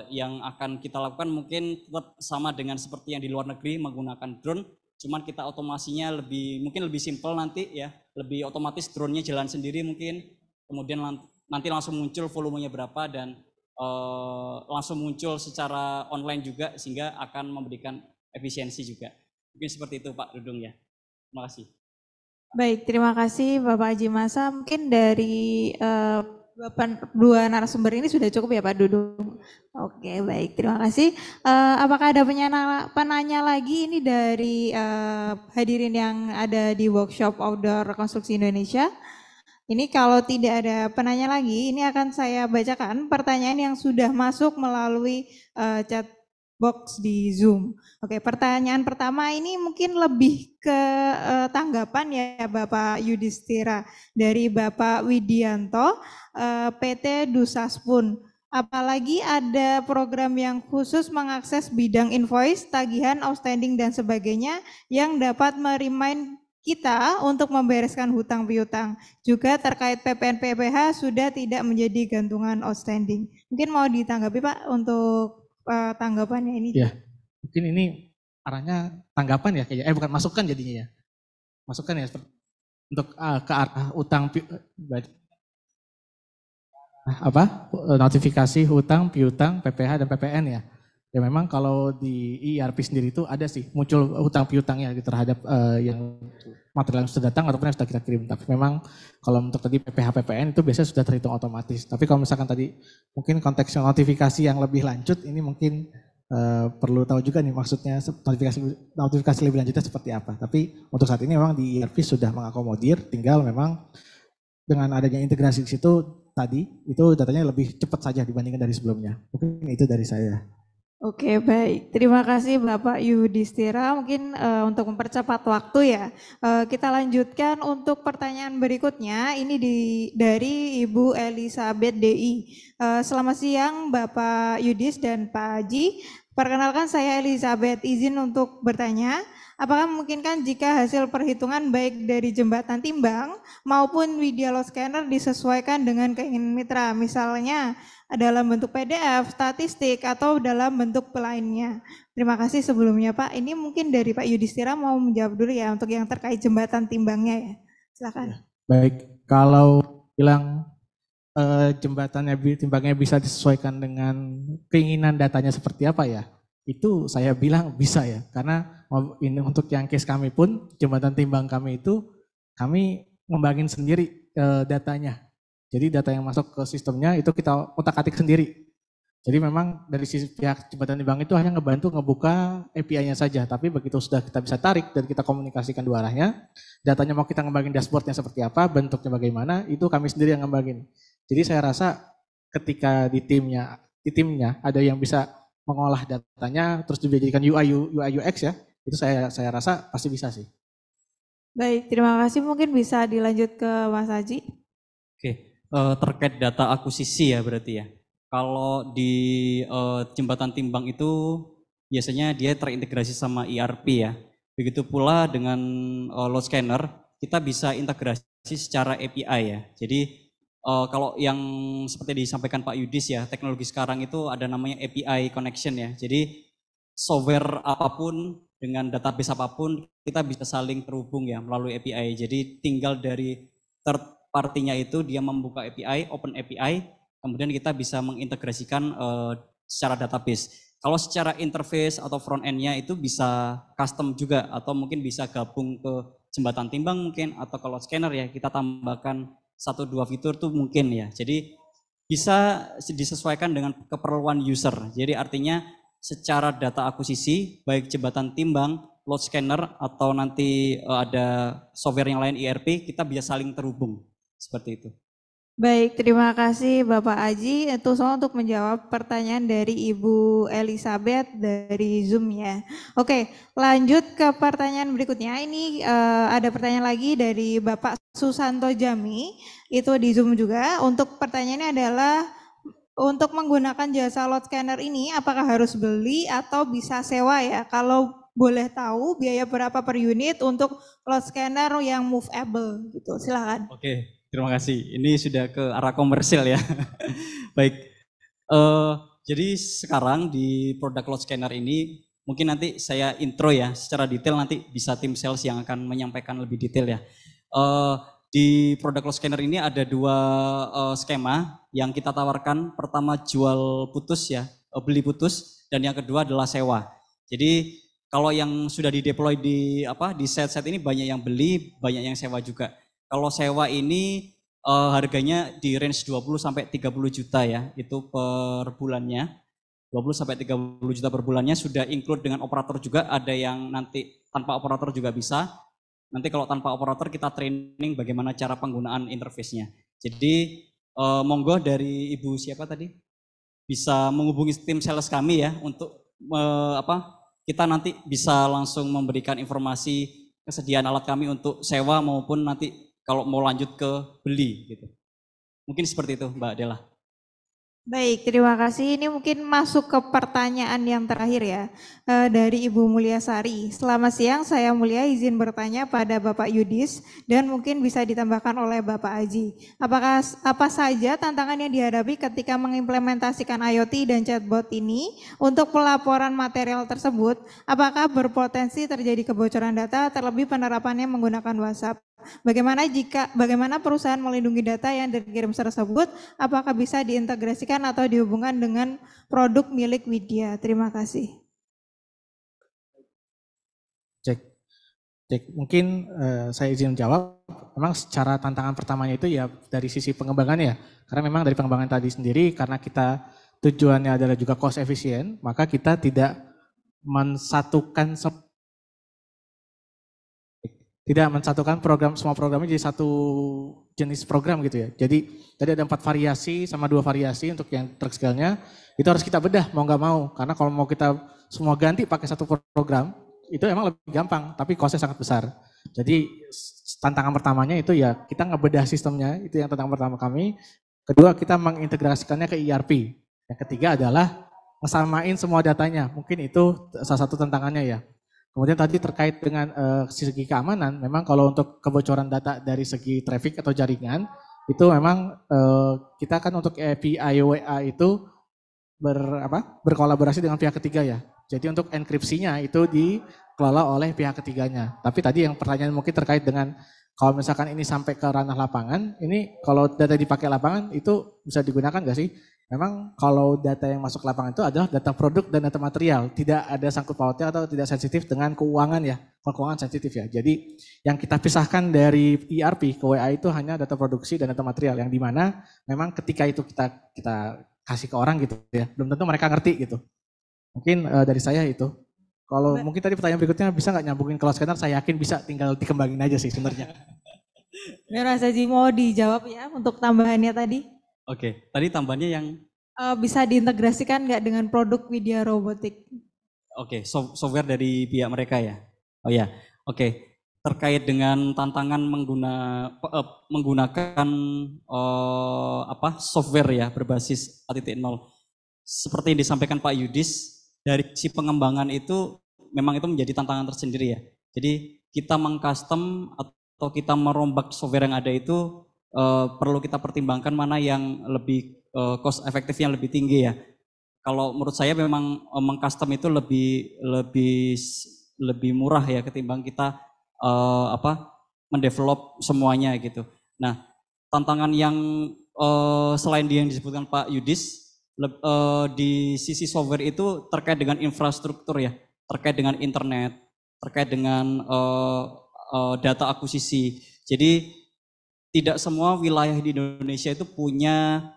yang akan kita lakukan mungkin tetap sama dengan seperti yang di luar negeri menggunakan drone, cuman kita otomasinya mungkin lebih simpel nanti ya, lebih otomatis drone-nya jalan sendiri mungkin, kemudian nanti langsung muncul volumenya berapa dan langsung muncul secara online juga sehingga akan memberikan efisiensi juga. Mungkin seperti itu Pak Dudung ya. Terima kasih. Baik, terima kasih Bapak Haji Masa. Mungkin dari dua narasumber ini sudah cukup ya Pak Dudung. Oke, baik, terima kasih. Apakah ada penanya lagi ini dari hadirin yang ada di workshop Outdoor Konstruksi Indonesia? Ini kalau tidak ada penanya lagi, ini akan saya bacakan pertanyaan yang sudah masuk melalui chat box di Zoom. Oke, pertanyaan pertama ini mungkin lebih ke tanggapan ya Bapak Yudhistira dari Bapak Widianto, PT Dusaspun. Apalagi ada program yang khusus mengakses bidang invoice, tagihan, outstanding dan sebagainya yang dapat merimain kita untuk membereskan hutang piutang. Juga terkait PPN PPH sudah tidak menjadi gantungan outstanding. Mungkin mau ditanggapi Pak untuk tanggapannya ini. Ya, mungkin ini arahnya tanggapan ya kayaknya. Bukan masukan jadinya ya. Masukan ya untuk ke arah utang notifikasi hutang, piutang, PPH dan PPN ya. Ya memang kalau di ERP sendiri itu ada sih muncul hutang piutangnya terhadap yang material yang sudah datang ataupun yang sudah kita kirim. Tapi memang kalau untuk tadi PPH PPN itu biasanya sudah terhitung otomatis. Tapi kalau misalkan tadi mungkin konteks notifikasi yang lebih lanjut ini mungkin perlu tahu juga nih maksudnya notifikasi lebih lanjutnya seperti apa. Tapi untuk saat ini memang di ERP sudah mengakomodir, tinggal memang dengan adanya integrasi di situ tadi itu datanya lebih cepat saja dibandingkan dari sebelumnya. Mungkin itu dari saya. Oke, baik. Terima kasih Bapak Yudhistira. Mungkin untuk mempercepat waktu ya, kita lanjutkan untuk pertanyaan berikutnya. Ini dari Ibu Elizabeth DI. Selamat siang Bapak Yudhis dan Pak Haji. Perkenalkan saya Elizabeth, izin untuk bertanya. Apakah memungkinkan jika hasil perhitungan baik dari jembatan timbang maupun video load scanner disesuaikan dengan keinginan mitra, misalnya dalam bentuk PDF, statistik, atau dalam bentuk lainnya? Terima kasih sebelumnya Pak. Ini mungkin dari Pak Yudhistira mau menjawab dulu ya untuk yang terkait jembatan timbangnya ya. Silakan. Ya, baik, kalau bilang timbangnya bisa disesuaikan dengan keinginan datanya seperti apa ya? Itu saya bilang bisa ya, karena ini untuk yang case kami pun jembatan timbang kami itu kami ngembangin sendiri datanya. Jadi data yang masuk ke sistemnya itu kita otak-atik sendiri. Jadi memang dari sisi pihak jembatan timbang itu hanya ngebuka API-nya saja, tapi begitu sudah kita bisa tarik dan kita komunikasikan dua arahnya, datanya mau kita ngembangin dashboardnya seperti apa, bentuknya bagaimana, itu kami sendiri yang ngembangin. Jadi saya rasa ketika di timnya ada yang bisa mengolah datanya terus dijadikan UI UX ya, itu saya rasa pasti bisa sih. Baik, terima kasih. Mungkin bisa dilanjut ke Mas Haji. Oke, terkait data akuisisi ya berarti ya. Kalau di jembatan timbang itu biasanya dia terintegrasi sama ERP ya. Begitu pula dengan load scanner, kita bisa integrasi secara API ya. Jadi kalau yang seperti disampaikan Pak Yudhis ya, teknologi sekarang itu ada namanya API connection ya. Jadi software apapun dengan database apapun kita bisa saling terhubung ya melalui API. Jadi tinggal dari third partinya itu dia membuka API, open API, kemudian kita bisa mengintegrasikan secara database. Kalau secara interface atau front end-nya itu bisa custom juga atau mungkin bisa gabung ke jembatan timbang mungkin atau kalau scanner ya kita tambahkan 1-2 fitur tuh mungkin ya. Jadi bisa disesuaikan dengan keperluan user. Jadi artinya secara data akuisisi baik jembatan timbang, load scanner atau nanti ada software yang lain ERP kita bisa saling terhubung seperti itu. Baik, terima kasih Bapak Aji itu soal untuk menjawab pertanyaan dari Ibu Elizabeth dari Zoom ya. Oke, lanjut ke pertanyaan berikutnya. Ini ada pertanyaan lagi dari Bapak Susanto Jami, itu di Zoom juga. Untuk pertanyaannya adalah untuk menggunakan jasa load scanner ini apakah harus beli atau bisa sewa ya? Kalau boleh tahu biaya berapa per unit untuk load scanner yang movable gitu, silakan. Oke. Terima kasih. Ini sudah ke arah komersil ya. Baik. Jadi sekarang di produk load scanner ini mungkin nanti saya intro ya secara detail, nanti bisa tim sales yang akan menyampaikan lebih detail ya. Di produk load scanner ini ada 2 skema yang kita tawarkan. Pertama jual putus ya, beli putus, dan yang kedua adalah sewa. Jadi kalau yang sudah di-deploy di set-set ini banyak yang beli, banyak yang sewa juga. Kalau sewa ini harganya di range 20 sampai 30 juta ya, itu per bulannya. 20 sampai 30 juta per bulannya sudah include dengan operator juga, ada yang nanti tanpa operator juga bisa. Nanti kalau tanpa operator kita training bagaimana cara penggunaan interface-nya. Jadi monggo dari Ibu siapa tadi? Bisa menghubungi tim sales kami ya untuk kita nanti bisa langsung memberikan informasi kesediaan alat kami untuk sewa maupun nanti kalau mau lanjut ke beli gitu. Mungkin seperti itu Mbak Dela. Baik, terima kasih. Ini mungkin masuk ke pertanyaan yang terakhir ya, dari Ibu Mulyasari. Selamat siang, saya Mulia izin bertanya pada Bapak Yudis dan mungkin bisa ditambahkan oleh Bapak Aji. Apa saja tantangan yang dihadapi ketika mengimplementasikan IoT dan chatbot ini untuk pelaporan material tersebut? Apakah berpotensi terjadi kebocoran data, terlebih penerapannya menggunakan WhatsApp? Bagaimana perusahaan melindungi data yang dikirim tersebut? Apakah bisa diintegrasikan atau dihubungkan dengan produk milik Widya? Terima kasih. Cek. Mungkin saya izin menjawab. Memang secara tantangan pertamanya itu ya dari sisi pengembangannya ya. Karena memang dari pengembangan tadi sendiri karena kita tujuannya adalah juga cost efisien, maka kita tidak mensatukan semua programnya jadi satu jenis program gitu ya. Jadi tadi ada 4 variasi sama 2 variasi untuk yang truck scale-nya. Itu harus kita bedah mau nggak mau. Karena kalau mau kita semua ganti pakai satu program, itu emang lebih gampang, tapi cost-nya sangat besar. Jadi tantangan pertamanya itu ya kita ngebedah sistemnya, itu yang tantangan pertama kami. Kedua kita mengintegrasikannya ke ERP. Yang ketiga adalah ngesamain semua datanya. Mungkin itu salah satu tantangannya ya. Kemudian tadi terkait dengan segi keamanan, memang kalau untuk kebocoran data dari segi traffic atau jaringan, itu memang kita kan untuk API WA itu berkolaborasi dengan pihak ketiga ya. Jadi untuk enkripsinya itu dikelola oleh pihak ketiganya. Tapi tadi yang pertanyaan mungkin terkait dengan kalau misalkan ini sampai ke ranah lapangan, ini kalau data dipakai lapangan itu bisa digunakan nggak sih? Memang kalau data yang masuk ke lapangan itu adalah data produk dan data material, tidak ada sangkut pautnya atau tidak sensitif dengan keuangan ya, keuangan sensitif ya. Jadi yang kita pisahkan dari ERP ke WA itu hanya data produksi dan data material, yang dimana memang ketika itu kita kasih ke orang gitu ya, belum tentu mereka ngerti gitu. Mungkin dari saya itu. Kalau mungkin tadi pertanyaan berikutnya bisa nggak nyambungin cloud scanner, saya yakin bisa, tinggal dikembangin aja sih sebenarnya. Mas Aji mau dijawab ya untuk tambahannya tadi? Oke, tadi tambahannya yang bisa diintegrasikan nggak dengan produk Widya Robotik? Oke, software dari pihak mereka ya. Oh ya, oke. Terkait dengan tantangan menggunakan software ya berbasis 4.0. Seperti yang disampaikan Pak Yudis, dari si pengembangan itu memang itu menjadi tantangan tersendiri ya. Jadi kita mengcustom atau kita merombak software yang ada itu perlu kita pertimbangkan mana yang lebih cost efektifnya lebih tinggi ya. Kalau menurut saya memang mengcustom itu lebih murah ya ketimbang kita mendevelop semuanya gitu. Nah, tantangan yang selain yang disebutkan Pak Yudis, di sisi software itu terkait dengan infrastruktur ya, terkait dengan internet, terkait dengan data akuisisi. Jadi tidak semua wilayah di Indonesia itu punya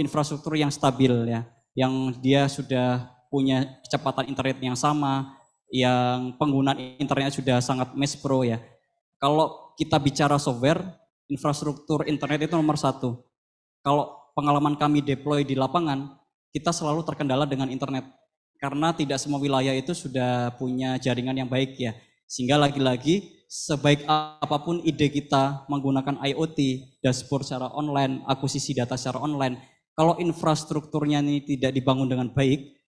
infrastruktur yang stabil ya, yang dia sudah punya kecepatan internet yang sama, yang penggunaan internetnya sudah sangat mass pro ya. Kalau kita bicara software, infrastruktur internet itu nomor satu. Kalau pengalaman kami deploy di lapangan, kita selalu terkendala dengan internet. Karena tidak semua wilayah itu sudah punya jaringan yang baik ya. Sehingga lagi-lagi sebaik apapun ide kita menggunakan IoT, dashboard secara online, akuisisi data secara online, kalau infrastrukturnya ini tidak dibangun dengan baik,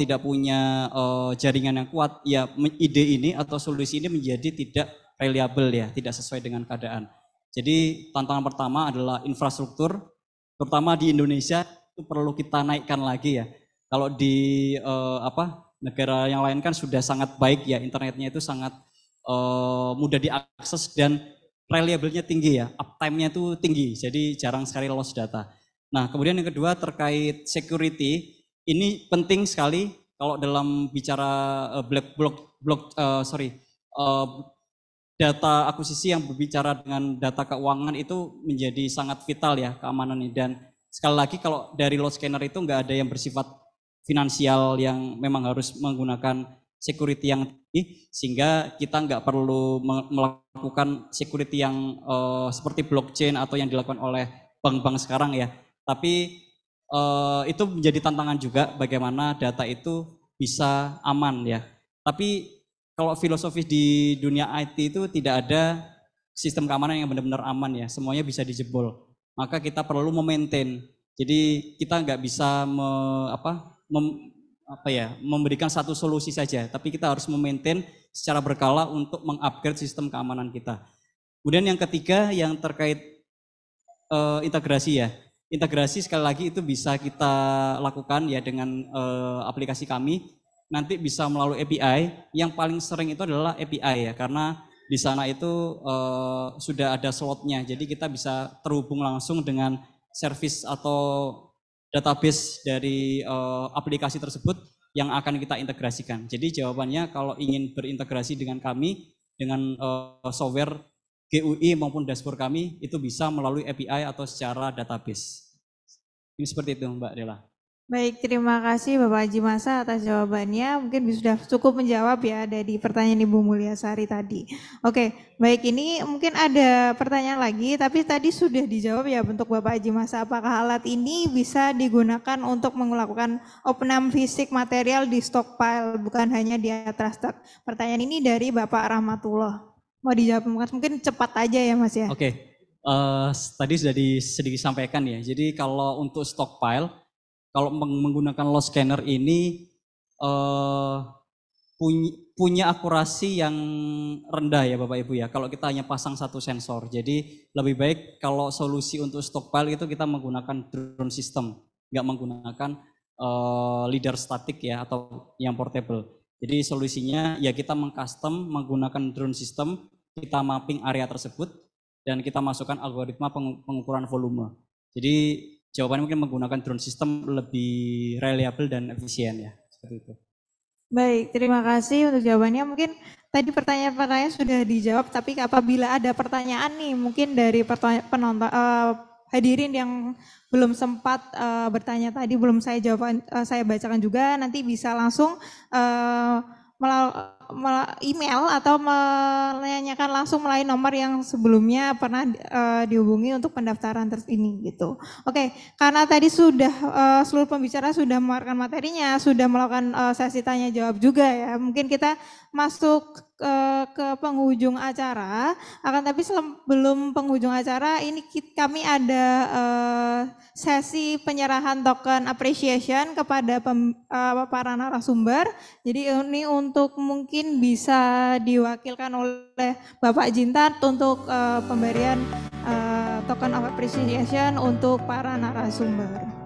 tidak punya jaringan yang kuat, ya ide ini atau solusi ini menjadi tidak reliable ya, tidak sesuai dengan keadaan. Jadi tantangan pertama adalah infrastruktur, terutama di Indonesia itu perlu kita naikkan lagi ya. Kalau di negara yang lain kan sudah sangat baik ya, internetnya itu sangat mudah diakses dan reliable-nya tinggi ya, uptime-nya itu tinggi, jadi jarang sekali loss data. Nah, kemudian yang kedua terkait security, ini penting sekali kalau dalam bicara data akuisisi yang berbicara dengan data keuangan itu menjadi sangat vital ya keamanannya. Dan sekali lagi kalau dari load scanner itu nggak ada yang bersifat finansial yang memang harus menggunakan security yang tinggi, sehingga kita nggak perlu melakukan security yang seperti blockchain atau yang dilakukan oleh bank-bank sekarang ya. Tapi itu menjadi tantangan juga bagaimana data itu bisa aman ya. Tapi kalau filosofis di dunia IT itu tidak ada sistem keamanan yang benar-benar aman ya, semuanya bisa dijebol. Maka kita perlu memaintain. Jadi kita nggak bisa memberikan satu solusi saja, tapi kita harus memaintain secara berkala untuk mengupgrade sistem keamanan kita. Kemudian yang ketiga yang terkait integrasi ya. Integrasi sekali lagi itu bisa kita lakukan ya dengan aplikasi kami. Nanti bisa melalui API, yang paling sering itu adalah API ya, karena di sana itu sudah ada slotnya, jadi kita bisa terhubung langsung dengan service atau database dari aplikasi tersebut yang akan kita integrasikan. Jadi jawabannya kalau ingin berintegrasi dengan kami, dengan software GUI maupun dashboard kami, itu bisa melalui API atau secara database. Ini seperti itu Mbak Dela. Baik, terima kasih Bapak Haji Masa atas jawabannya. Mungkin sudah cukup menjawab ya dari pertanyaan Ibu Mulyasari tadi. Oke, baik, ini mungkin ada pertanyaan lagi, tapi tadi sudah dijawab ya untuk Bapak Haji Masa. Apakah alat ini bisa digunakan untuk melakukan opnam fisik material di stockpile, bukan hanya di atas truk? Pertanyaan ini dari Bapak Rahmatullah. Mau dijawab mungkin cepat aja ya Mas ya. Oke, tadi sudah sedikit disampaikan ya. Jadi kalau untuk stockpile, kalau menggunakan loss scanner ini punya akurasi yang rendah ya Bapak Ibu ya. Kalau kita hanya pasang satu sensor, jadi lebih baik kalau solusi untuk stockpile itu kita menggunakan drone system, nggak menggunakan leader static ya atau yang portable. Jadi solusinya ya kita mengcustom menggunakan drone system, kita mapping area tersebut dan kita masukkan algoritma pengukuran volume. Jadi jawabannya mungkin menggunakan drone system lebih reliable dan efisien ya, seperti itu. Baik, terima kasih untuk jawabannya. Mungkin tadi pertanyaan-pertanyaan sudah dijawab, tapi apabila ada pertanyaan nih, mungkin dari penonton hadirin yang belum sempat bertanya tadi, belum saya bacakan juga, nanti bisa langsung email atau menanyakan langsung melalui nomor yang sebelumnya pernah dihubungi untuk pendaftaran ini gitu. Oke, karena tadi sudah seluruh pembicara sudah mengeluarkan materinya, sudah melakukan sesi tanya jawab juga ya. Mungkin kita masuk ke penghujung acara. Akan tapi sebelum penghujung acara ini kami ada sesi penyerahan token appreciation kepada para narasumber. Jadi ini untuk mungkin bisa diwakilkan oleh Bapak Jintan untuk pemberian token of appreciation untuk para narasumber.